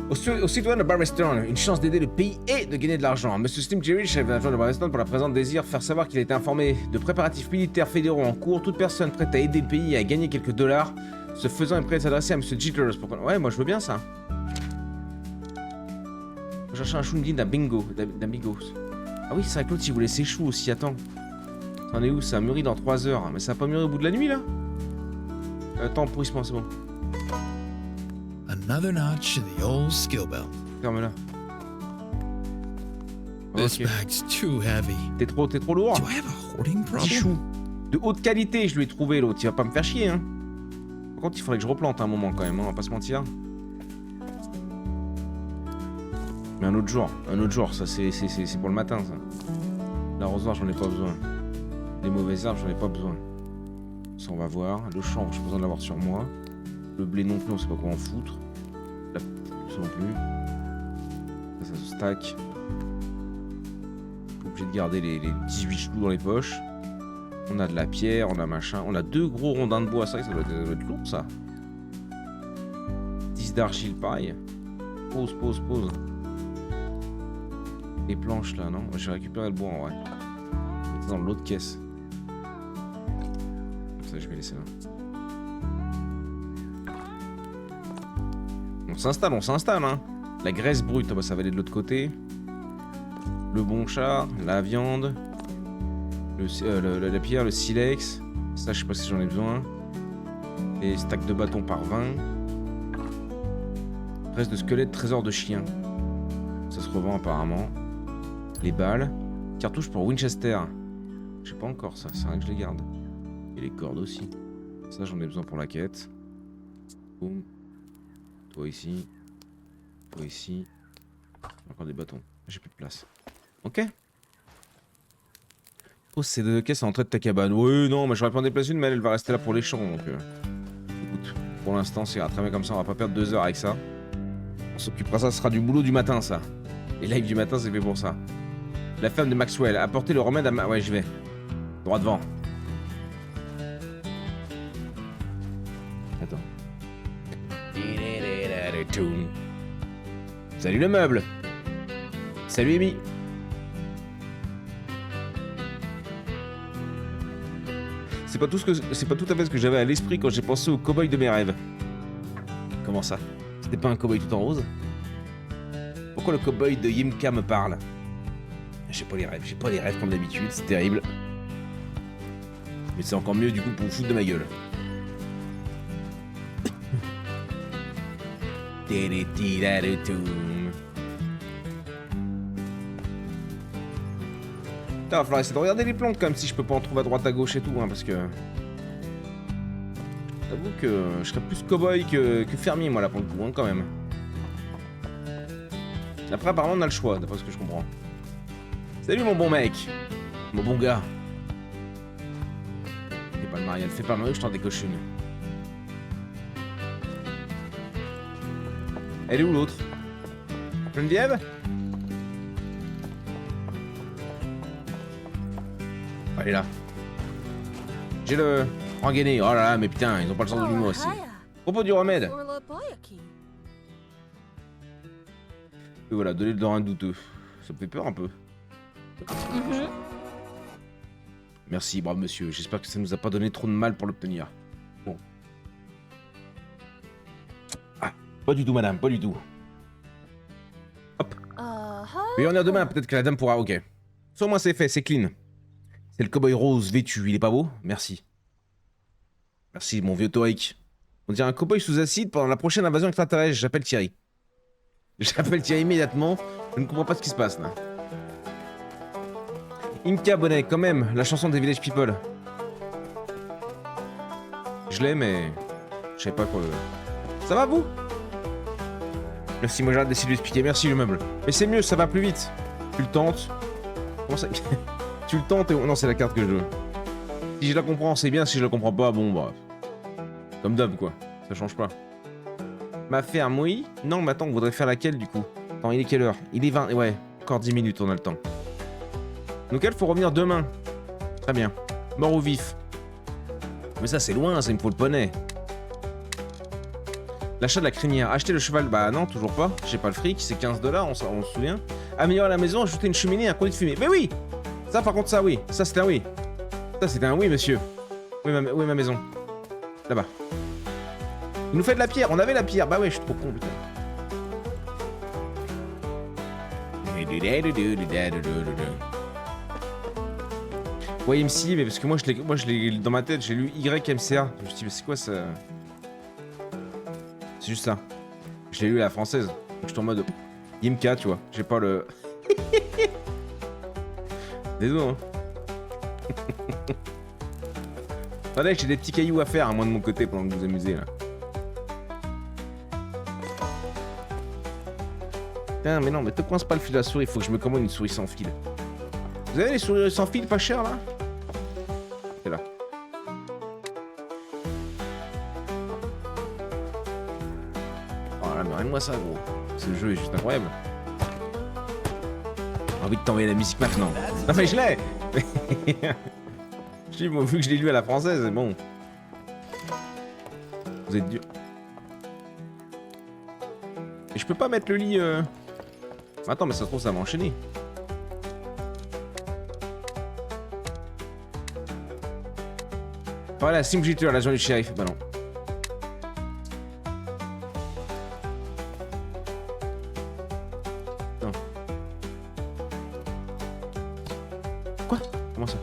Speaker 1: Au citoyen de Barriston, une chance d'aider le pays et de gagner de l'argent. Monsieur Slim Jerry, chef d'agent de Barriston, pour la présente désire faire savoir qu'il a été informé de préparatifs militaires fédéraux en cours. Toute personne prête à aider le pays et à gagner quelques dollars, ce faisant, est prêt à s'adresser à Monsieur Jitters. Ouais, moi je veux bien ça. Je cherche un chou d'amigos. Ah oui, c'est vrai que l'autre il voulait ses choux aussi, attends. T'en es où? Ça mûrit dans 3 heures. Mais ça a pas mûri au bout de la nuit là? Attends, pourrissement, c'est bon.
Speaker 2: Another notch in the old skill belt.
Speaker 1: Ferme-la.
Speaker 2: This
Speaker 1: Ok.
Speaker 2: bag's too heavy.
Speaker 1: T'es trop lourd.
Speaker 2: Do I have a hoarding
Speaker 1: Petit
Speaker 2: problem?
Speaker 1: chou. De haute qualité, je lui ai trouvé l'autre. Il va pas me faire chier, hein. Par contre, il faudrait que je replante un moment quand même, hein, on va pas se mentir. Mais un autre jour, ça c'est pour le matin ça. L'arrosoir, j'en ai pas besoin. Les mauvaises herbes, j'en ai pas besoin. Ça, on va voir. Le chanvre, j'ai besoin de l'avoir sur moi. Le blé non plus, on sait pas quoi en foutre. La ça non plus. Ça se stack. Obligé de garder les 18 choux dans les poches. On a de la pierre, on a machin. On a 2 gros rondins de bois, ça doit être lourd ça. 10 d'argile, pareil. Pause. Les planches là, non? J'ai récupéré le bois en vrai. C'est dans l'autre caisse. Ça, je vais laisser là. On s'installe, hein. La graisse brute, bah, ça va aller de l'autre côté. Le bon chat, la viande, la pierre, le silex. Ça, je sais pas si j'en ai besoin. Les stacks de bâtons par 20. Reste de squelette, trésor de chien. Ça se revend apparemment. Les balles. Cartouche pour Winchester. Je sais pas encore ça, c'est vrai que je les garde. Et les cordes aussi. Ça, j'en ai besoin pour la quête. Boum. Toi ici. Toi ici. Encore des bâtons. J'ai plus de place. Ok. Pose ces 2 caisses à l'entrée de ta cabane. Oui, non, mais j'aurais pu en déplacer une, mais elle va rester là pour les champs. Donc, écoute, pour l'instant, c'est très bien comme ça. On va pas perdre 2 heures avec ça. On s'occupera, ça sera du boulot du matin, ça. Les lives du matin, c'est fait pour ça. La femme de Maxwell. Apporter le remède à Ouais, je vais. Droit devant. Attends. Salut le meuble. Salut Amy. C'est pas tout à fait ce que j'avais à l'esprit quand j'ai pensé au cow-boy de mes rêves. Comment ça? C'était pas un cow-boy tout en rose? Pourquoi le cow-boy de Yimka me parle? J'ai pas les rêves comme d'habitude, c'est terrible. Mais c'est encore mieux du coup pour vous foutre de ma gueule. Putain, va falloir essayer de regarder les plantes quand même si je peux pas en trouver à droite à gauche et tout, hein, parce que... J'avoue que je serais plus cow-boy que fermier moi là pour le coup, hein, quand même. Après apparemment on a le choix, d'après ce que je comprends. Salut mon bon mec. Mon bon gars. Fais pas le mariage, je tente des cochons. Elle est où l'autre? Geneviève? Elle est là. J'ai le rengainé. Oh là là, mais putain, ils ont pas le sens de l'humour aussi. Propos du remède. Et voilà, donner le un douteux. Ça me fait peur un peu. Merci, brave monsieur. J'espère que ça nous a pas donné trop de mal pour l'obtenir. Bon. Ah, pas du tout, madame, pas du tout. Hop. Mais on est demain, peut-être que la dame pourra. Ok. Soit moi c'est fait, c'est clean. C'est le cowboy rose vêtu, il est pas beau? Merci. Merci, mon vieux Torik. On dirait un cowboy sous acide pendant la prochaine invasion extraterrestre. J'appelle Thierry. J'appelle Thierry immédiatement. Je ne comprends pas ce qui se passe là. Imka Bonnet, quand même, la chanson des Village People. Je l'ai, mais je sais pas quoi. Ça va vous? Merci, moi j'ai hâte d'essayer de l'expliquer. Merci le meuble. Mais c'est mieux, ça va plus vite. Tu le tentes. Comment ça? Tu le tentes et... Non, c'est la carte que je veux. Si je la comprends, c'est bien. Si je la comprends pas, bon, bah... Comme d'hab, quoi. Ça change pas. Ma ferme, oui. Non, mais attends, on voudrait faire laquelle, du coup? Attends, il est quelle heure? Il est 20... Ouais, encore 10 minutes, on a le temps. Donc elle, faut revenir demain. Très bien. Mort ou vif? Mais ça, c'est loin, ça, il me faut le poney. L'achat de la crinière. Acheter le cheval, bah non, toujours pas. J'ai pas le fric, c'est 15 $, on se souvient. Améliorer la maison, ajouter une cheminée et un conduit de fumée. Mais oui! Ça, par contre, ça, oui. Ça, c'était un oui. Ça, c'était un oui, monsieur. Oui, ma maison. Là-bas. Il nous fait de la pierre. On avait la pierre. Bah ouais, je suis trop con, putain. Ouais, MC, mais parce que moi, je l'ai dans ma tête, j'ai lu YMCA. Je me suis dit, mais c'est quoi ça? C'est juste ça. Je l'ai lu à la française. Donc je suis en mode YMCA, tu vois. J'ai pas le. Désolé, hein. Attendez, j'ai des petits cailloux à faire, à moi de mon côté, pendant que vous vous amusez là. Putain, mais non, mais te coince pas le fil de la souris, faut que je me commande une souris sans fil. Vous avez les souris sans fil pas chères là? C'est là. Oh là, mais rien-moi ça, gros. Ce jeu est juste incroyable. J'ai envie de t'envoyer la musique maintenant. Non, mais je l'ai! Je dis, moi, vu que je l'ai lu à la française, c'est bon. Vous êtes dur. Et je peux pas mettre le lit. Attends, mais ça se trouve, ça va enchaîner. Voilà, Sim Jitter, l'agent du shérif. Bah non. Non. Quoi? Comment ça?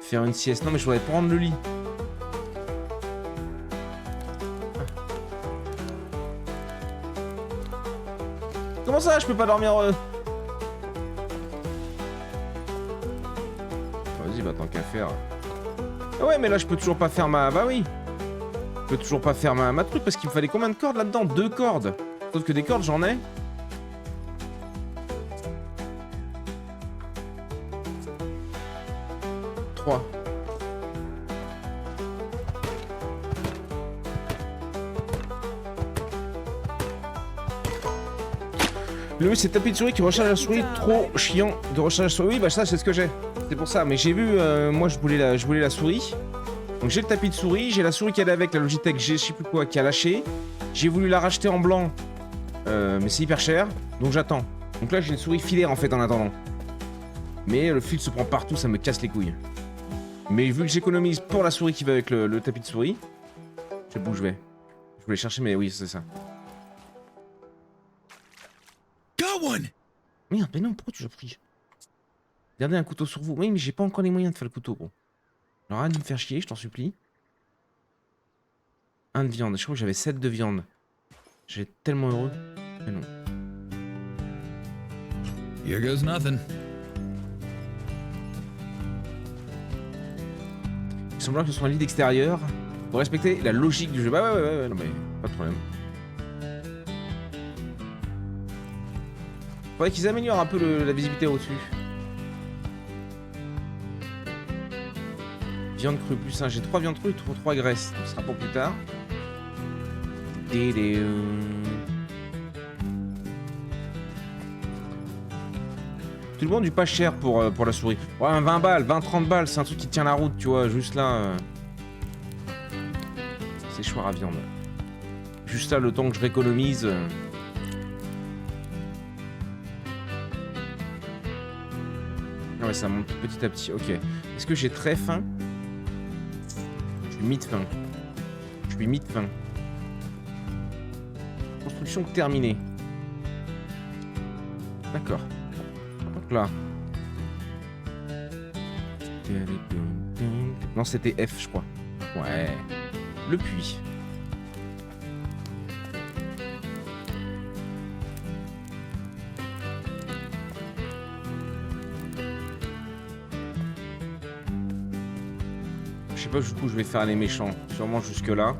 Speaker 1: Faire une sieste. Non, mais je voudrais prendre le lit. Comment ça, je peux pas dormir Vas-y, bah tant qu'à faire. Ah ouais, mais là je peux toujours pas faire ma... Bah oui. Je peux toujours pas faire ma truc parce qu'il me fallait combien de cordes là-dedans? 2 cordes. Sauf que des cordes, j'en ai. Trois. Le mieux c'est tapis de souris qui recharge la souris, trop chiant de recharger la souris. Oui, bah ça c'est ce que j'ai. C'est pour ça, mais j'ai vu, moi je voulais la souris. Donc j'ai le tapis de souris, j'ai la souris qui allait avec, la Logitech G, je sais plus quoi, qui a lâché. J'ai voulu la racheter en blanc, mais c'est hyper cher, donc j'attends. Donc là j'ai une souris filaire en fait en attendant. Mais le fil se prend partout, ça me casse les couilles. Mais vu que j'économise pour la souris qui va avec le tapis de souris, je sais pas où je vais. Je voulais chercher, mais oui, c'est ça. Merde, mais non, pourquoi tu l'as pris? Gardez un couteau sur vous. Oui, mais j'ai pas encore les moyens de faire le couteau, gros. Alors arrête de me faire chier, je t'en supplie. 1 de viande. Je crois que j'avais 7 de viande. J'ai tellement heureux. Mais non.
Speaker 2: Here goes nothing.
Speaker 1: Il semblerait que ce soit un lit d'extérieur. Pour respecter la logique du jeu. Bah ouais, non mais pas de problème. Faudrait qu'ils améliorent un peu la visibilité au-dessus. Viande crue plus 1. J'ai 3 viandes crues, 3 graisses. Donc ce sera pour plus tard. Tout le monde du pas cher pour la souris. Ouais, un 20 balles, 20-30 balles, c'est un truc qui tient la route, tu vois. Juste là. Séchoir à viande. Juste là, le temps que je rééconomise. Ah ouais, ça monte petit à petit. Ok. Est-ce que j'ai très faim? Je suis mi-de-faim. Je suis mi-de-faim. Construction terminée. D'accord. Donc là. Non, c'était F, je crois. Ouais. Le puits. Je sais pas jusqu'où je vais faire les méchants. Sûrement jusque là.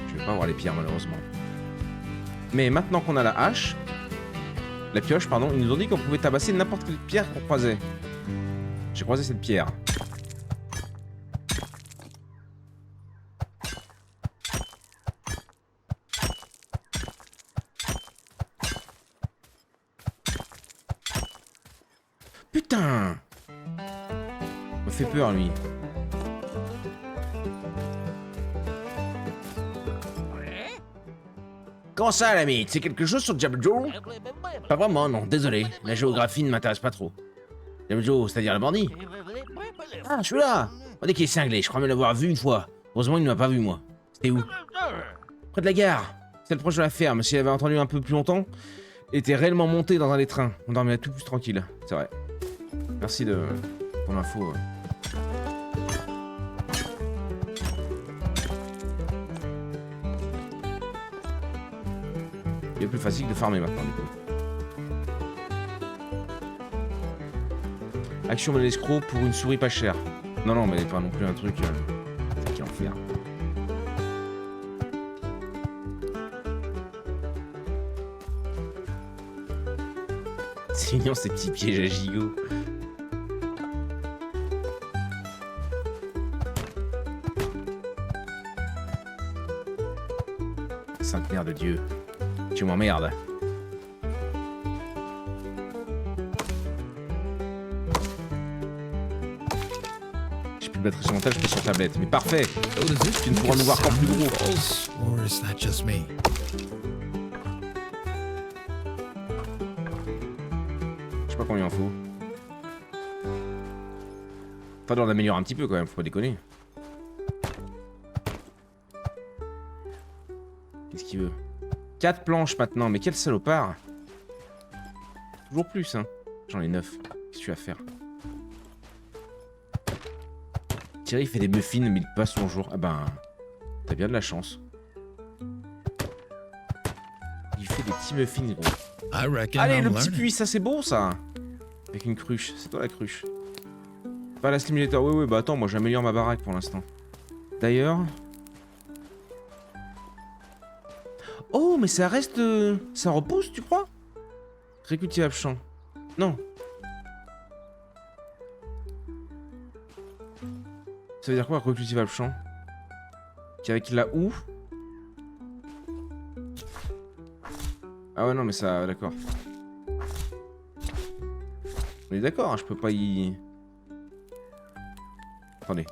Speaker 1: Je vais pas avoir les pierres malheureusement. Mais maintenant qu'on a la hache, la pioche pardon, ils nous ont dit qu'on pouvait tabasser n'importe quelle pierre qu'on croisait. J'ai croisé cette pierre. Putain! Il me fait peur, lui. Comment ça, l'ami? Tu sais quelque chose sur Diablo Joe? Pas vraiment, non, désolé. La géographie ne m'intéresse pas trop. Diablo Joe, c'est-à-dire le bandit? Ah, je suis là! On dit qu'il est cinglé, je crois même l'avoir vu une fois. Heureusement, il ne m'a pas vu, moi. C'était où? Près de la gare. C'était proche de la ferme. S'il avait entendu un peu plus longtemps, il était réellement monté dans un des trains. On dormait tout plus tranquille. C'est vrai. Merci pour l'info. Il est plus facile de farmer maintenant, du coup. Action de l'escroc pour une souris pas chère. Non, non, mais pas non plus un truc... Quel enfer. C'est mignon ces petits pièges à gigot. Sainte mère de Dieu. Tu m'emmerdes. J'ai plus de batterie sur mon tel, je peux sur tablette. Mais parfait.
Speaker 2: So does this
Speaker 1: Tu ne pourras nous voir qu'en plus gros.
Speaker 2: false, or is that just me?
Speaker 1: Je sais pas combien il en faut. Faudra en améliorer un petit peu quand même, faut pas déconner. Qu'est-ce qu'il veut? 4 planches maintenant, mais quel salopard. Toujours plus, hein. J'en ai 9. Qu'est-ce que tu vas faire? Thierry fait des muffins, mais il passe son jour. Ah ben, t'as bien de la chance. Il fait des petits muffins, gros.
Speaker 2: I reckon
Speaker 1: Allez,
Speaker 2: I'm
Speaker 1: le petit
Speaker 2: learning.
Speaker 1: puits, ça c'est beau, ça. Avec une cruche. C'est toi la cruche. Pas la stimulator. Oui, oui, bah attends, moi j'améliore ma baraque pour l'instant. D'ailleurs... Oh, mais ça reste... Ça repousse, tu crois? Récultivable champ. Non. Ça veut dire quoi, recultivable champ? Qu'avec la houe? Ah ouais, non, mais ça... D'accord. On est d'accord, hein, je peux pas y... Attendez.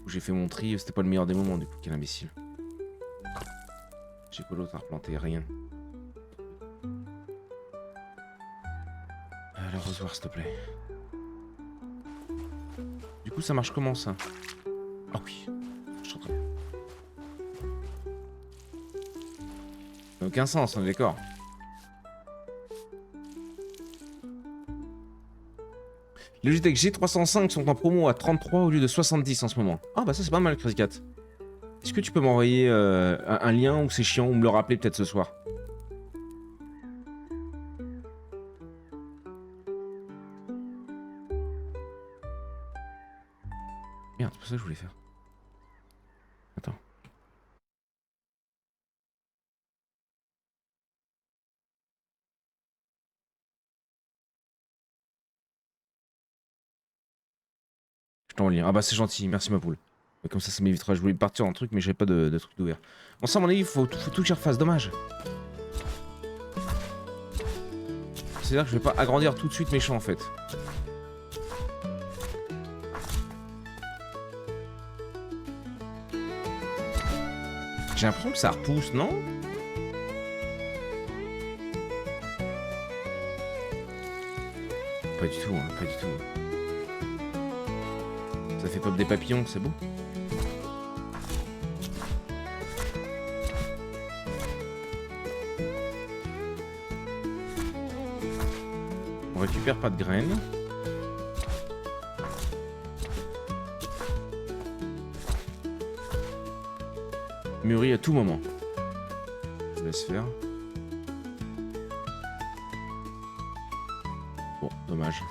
Speaker 1: J'ai fait mon tri, c'était pas le meilleur des moments, du coup, quel imbécile. J'ai quoi d'autre à replanter? Rien. L'arrosoir, s'il te plaît. Du coup, ça marche comment, ça? Ah oui. Je suis en train de... Ça n'a aucun sens, on est d'accord. Les Logitech G305 sont en promo à 33 au lieu de 70 en ce moment. Ah bah ça c'est pas mal, Crazy Cat. Est-ce que tu peux m'envoyer un lien ou c'est chiant ou me le rappeler peut-être ce soir? Merde, c'est pas ça que je voulais faire. Attends. Je t'envoie le lien. Ah bah c'est gentil, merci ma poule. Comme ça m'évitera. Je voulais partir en truc mais j'avais pas de truc d'ouvert. Bon ça à mon avis faut tout que j'y refasse, dommage. C'est-à-dire que je vais pas agrandir tout de suite mes champs en fait. J'ai l'impression que ça repousse, non? Pas du tout, hein, pas du tout. Ça fait pop des papillons, c'est beau. On récupère pas de graines. Mûrit à tout moment. Je laisse faire. Bon, dommage.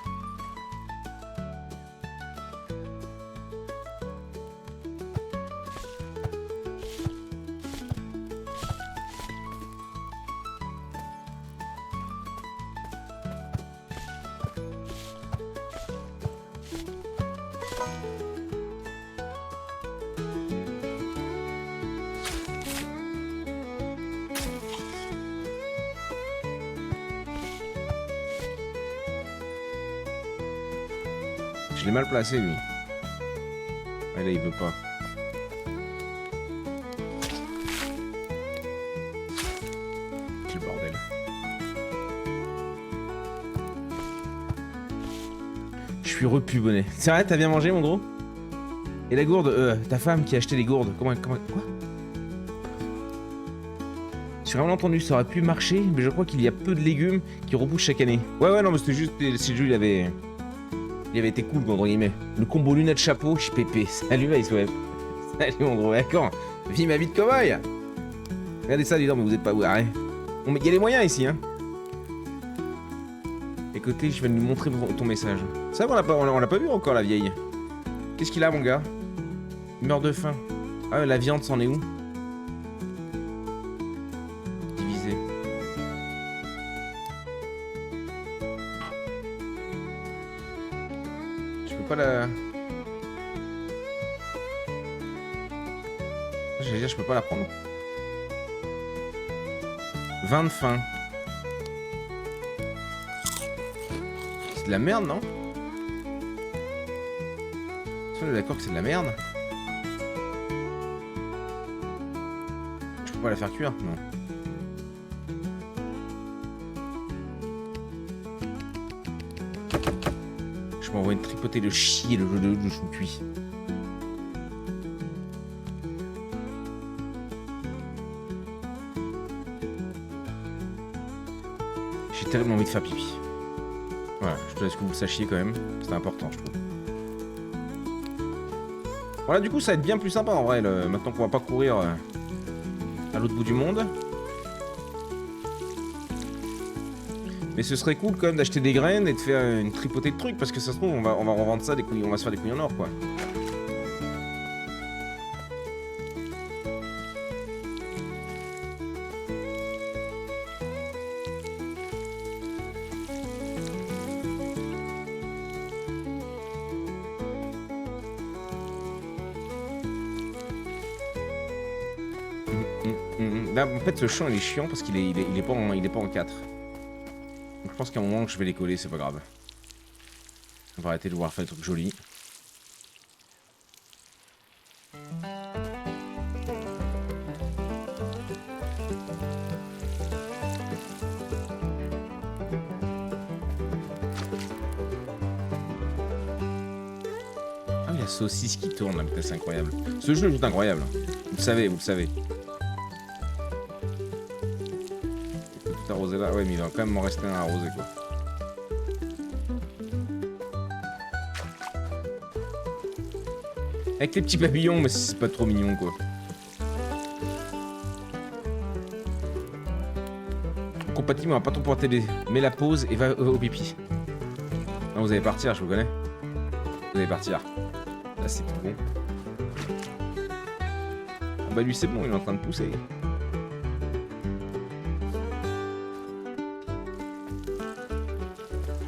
Speaker 1: Je l'ai mal placé, lui. Ouais, là, il veut pas. Quel bordel. Je suis repu, bonnet. C'est vrai, t'as bien mangé, mon gros? Et la gourde, ta femme qui a acheté les gourdes, quoi? J'ai vraiment entendu, ça aurait pu marcher, mais je crois qu'il y a peu de légumes qui repoussent chaque année. Ouais, non, mais c'était juste, si le jeu, il avait été cool, entre guillemets. Le combo lunettes chapeau, je pépé. Salut, Ice Web. Salut, mon gros, d'accord. Vis ma vie de cow-boy. Regardez ça, dis donc, mais vous êtes pas arrête. Bon, mais il y a les moyens ici, hein. Écoutez, je vais lui montrer ton message. Ça, on l'a pas vu encore, la vieille. Qu'est-ce qu'il a, mon gars? Il meurt de faim. Ah, la viande, c'en est où? Divisé. Je peux pas la... J'allais dire, je peux pas la prendre. 20 de faim. C'est de la merde, non? On est d'accord que c'est de la merde? Je peux pas la faire cuire? Non. Je m'envoie une tripotée de chier le chou cuit. J'ai tellement envie de faire pipi. Voilà, je te laisse que vous le sachiez quand même. C'est important, je trouve. Voilà, du coup, ça va être bien plus sympa en vrai, maintenant qu'on va pas courir à l'autre bout du monde. Mais ce serait cool quand même d'acheter des graines et de faire une tripotée de trucs, parce que ça se trouve, on va revendre ça, on va se faire des couilles en or, quoi. Là, en fait, ce champ il est chiant parce qu'il est pas en 4. Donc je pense qu'à un moment je vais les coller, c'est pas grave. On va arrêter de vouloir faire des trucs jolis. Ah oui, la saucisse qui tourne là, c'est incroyable. Ce jeu est juste incroyable. Vous le savez, vous le savez. Arrosé là, ouais, mais il va quand même m'en rester un arrosé, quoi. Avec les petits papillons, mais c'est pas trop mignon, quoi. Compatible, on va pas trop pouvoir t'aider. Mets la pause et va au pipi. Non, vous allez partir, je vous connais. Vous allez partir. Là, c'est tout bon. Ah bah lui, c'est bon, il est en train de pousser.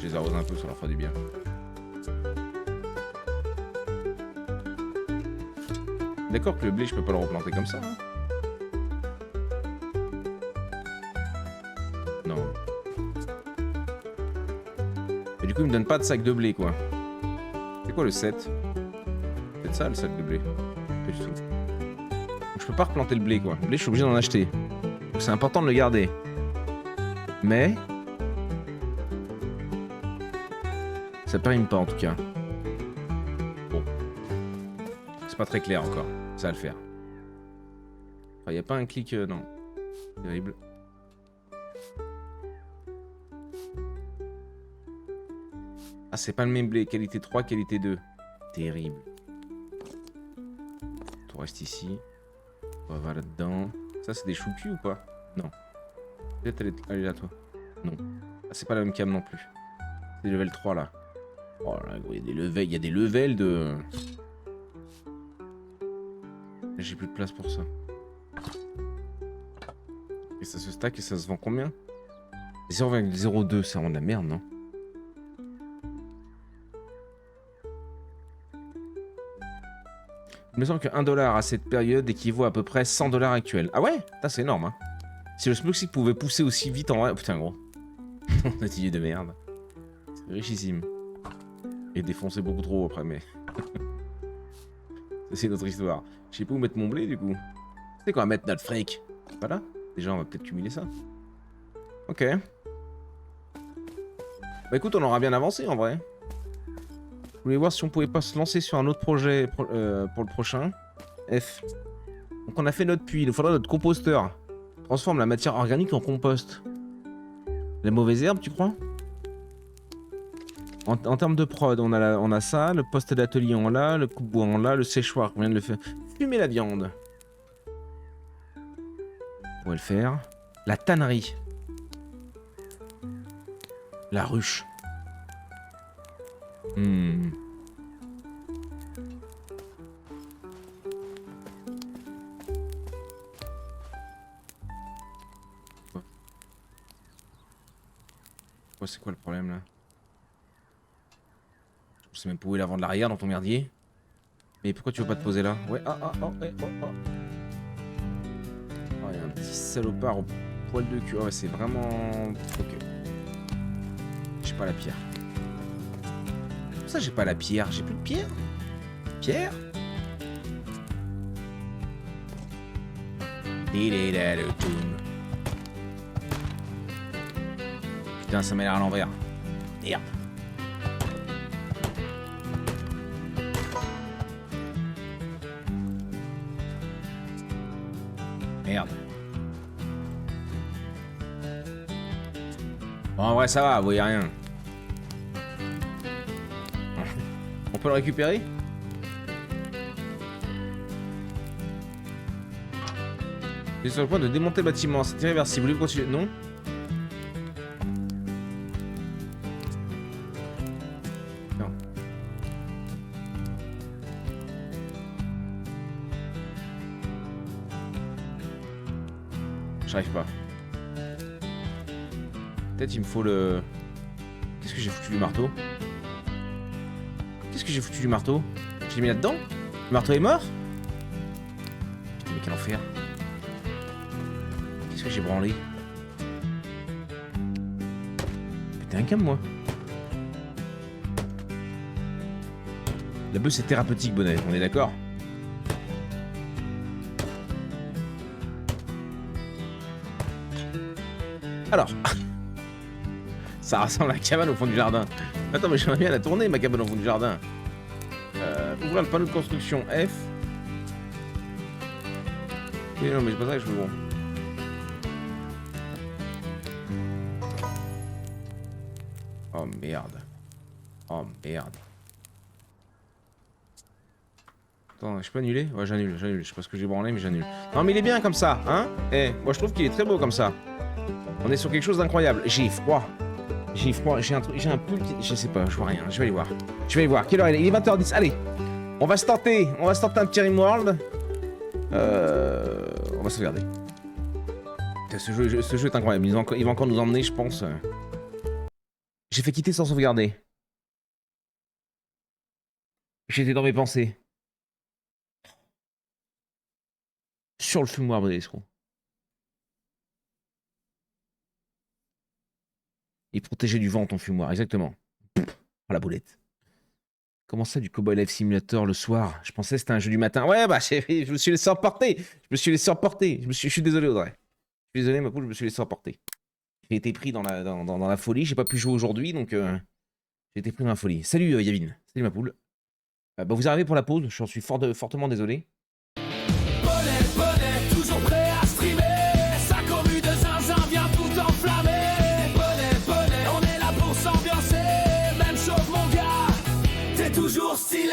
Speaker 1: Je les arrose un peu, ça leur fera du bien. D'accord que le blé, je peux pas le replanter comme ça, hein. Non. Et du coup, il me donne pas de sac de blé, quoi. C'est quoi le 7? C'est peut-être ça, le sac de blé. Pas du tout. Donc, je peux pas replanter le blé, quoi. Le blé, je suis obligé d'en acheter. Donc c'est important de le garder. Mais... ça périme pas en tout cas. Bon. C'est pas très clair encore. Ça va le faire. Enfin, y a pas un clic... non. Terrible. Ah, c'est pas le même blé. Qualité 3, qualité 2. Terrible. Tout reste ici. On va là-dedans. Ça, c'est des choux cuits ou pas? Non. Peut-être elle est là, toi. Non. Ah, c'est pas la même cam non plus. C'est level 3 là. Oh là, il y a des levels de... J'ai plus de place pour ça. Et ça se stack et ça se vend combien? 0,02, c'est vraiment de la merde, non? Il me semble que 1$ à cette période équivaut à peu près 100$ actuels. Ah ouais? C'est énorme, hein. Si le Smoxic pouvait pousser aussi vite en vrai... Putain, gros. On a de merde. C'est richissime. Et défoncer beaucoup trop après, mais... C'est notre histoire. Je sais pas où mettre mon blé, du coup. C'est qu'on va mettre notre fric. Voilà. Déjà, on va peut-être cumuler ça. Ok. Bah écoute, on aura bien avancé, en vrai. Je voulais voir si on pouvait pas se lancer sur un autre projet pour le prochain. F. Donc on a fait notre puits, il nous faudra notre composteur. Transforme la matière organique en compost. Les mauvaises herbes, tu crois? En termes de prod, on a ça, le poste d'atelier on l'a, le coupe-bois on l'a, le séchoir, on vient de le faire. Fumer la viande. On pourrait le faire. La tannerie. La ruche. C'est quoi le problème là? Je sais même pas où est l'avant de l'arrière dans ton merdier. Mais pourquoi tu veux pas te poser là? Ouais, oh. Oh, il y a un petit salopard au poil de cul. Ouais, c'est vraiment... Ok. J'ai pas la pierre. Pour ça j'ai pas la pierre. J'ai plus de pierre. Pierre? Putain, ça m'a l'air à l'envers. Merde. Merde. Bon, en vrai, ça va, vous voyez rien. On peut le récupérer? C'est sur le point de démonter le bâtiment. C'est irréversible. Vous voulez continuer? Non? Non. J'arrive pas. Peut-être il me faut le... Qu'est-ce que j'ai foutu du marteau? Qu'est-ce que j'ai foutu du marteau? Je l'ai mis là-dedans? Le marteau est mort? Putain, mais quel enfer. Qu'est-ce que j'ai branlé? Putain, calme-moi. La bœuf c'est thérapeutique, bonnet, on est d'accord? Alors, ça ressemble à la cabane au fond du jardin. Attends, mais j'aimerais bien la tourner, ma cabane au fond du jardin. Ouvrir le panneau de construction F. Et non, mais c'est pas ça que je veux. Bon. Oh merde. Oh merde. Attends, je peux annuler? Ouais, j'annule. Je sais pas ce que j'ai branlé, mais j'annule. Non, mais il est bien comme ça, hein? Eh, moi je trouve qu'il est très beau comme ça. On est sur quelque chose d'incroyable. J'ai froid. J'ai un pull qui... Je sais pas, je vois rien. Je vais aller voir. Quelle heure il est? Il est 20h10. Allez. On va se tenter un petit Rimworld. On va se regarder. Ce jeu est incroyable. Il va encore nous emmener, je pense. J'ai fait quitter sans sauvegarder. J'étais dans mes pensées. Sur le fumoir de l'escroc. Et protéger du vent ton fumoir, exactement. Oh la boulette. Comment ça, du Cowboy Life Simulator le soir? Je pensais que c'était un jeu du matin. Ouais, bah, je me suis laissé emporter. Je suis désolé, Audrey. Je suis désolé, ma poule, je me suis laissé emporter. J'ai été pris dans la folie. J'ai pas pu jouer aujourd'hui, donc j'ai été pris dans la folie. Salut, Yavin. Salut, ma poule. Bah, vous arrivez pour la pause. J'en suis fortement désolé.
Speaker 3: Bonnet, toujours prêt à streamer. Ça commu de zinzin vient tout enflammer. Bonnet, on est là pour s'ambiancer. Même chose, mon gars, t'es toujours stylé.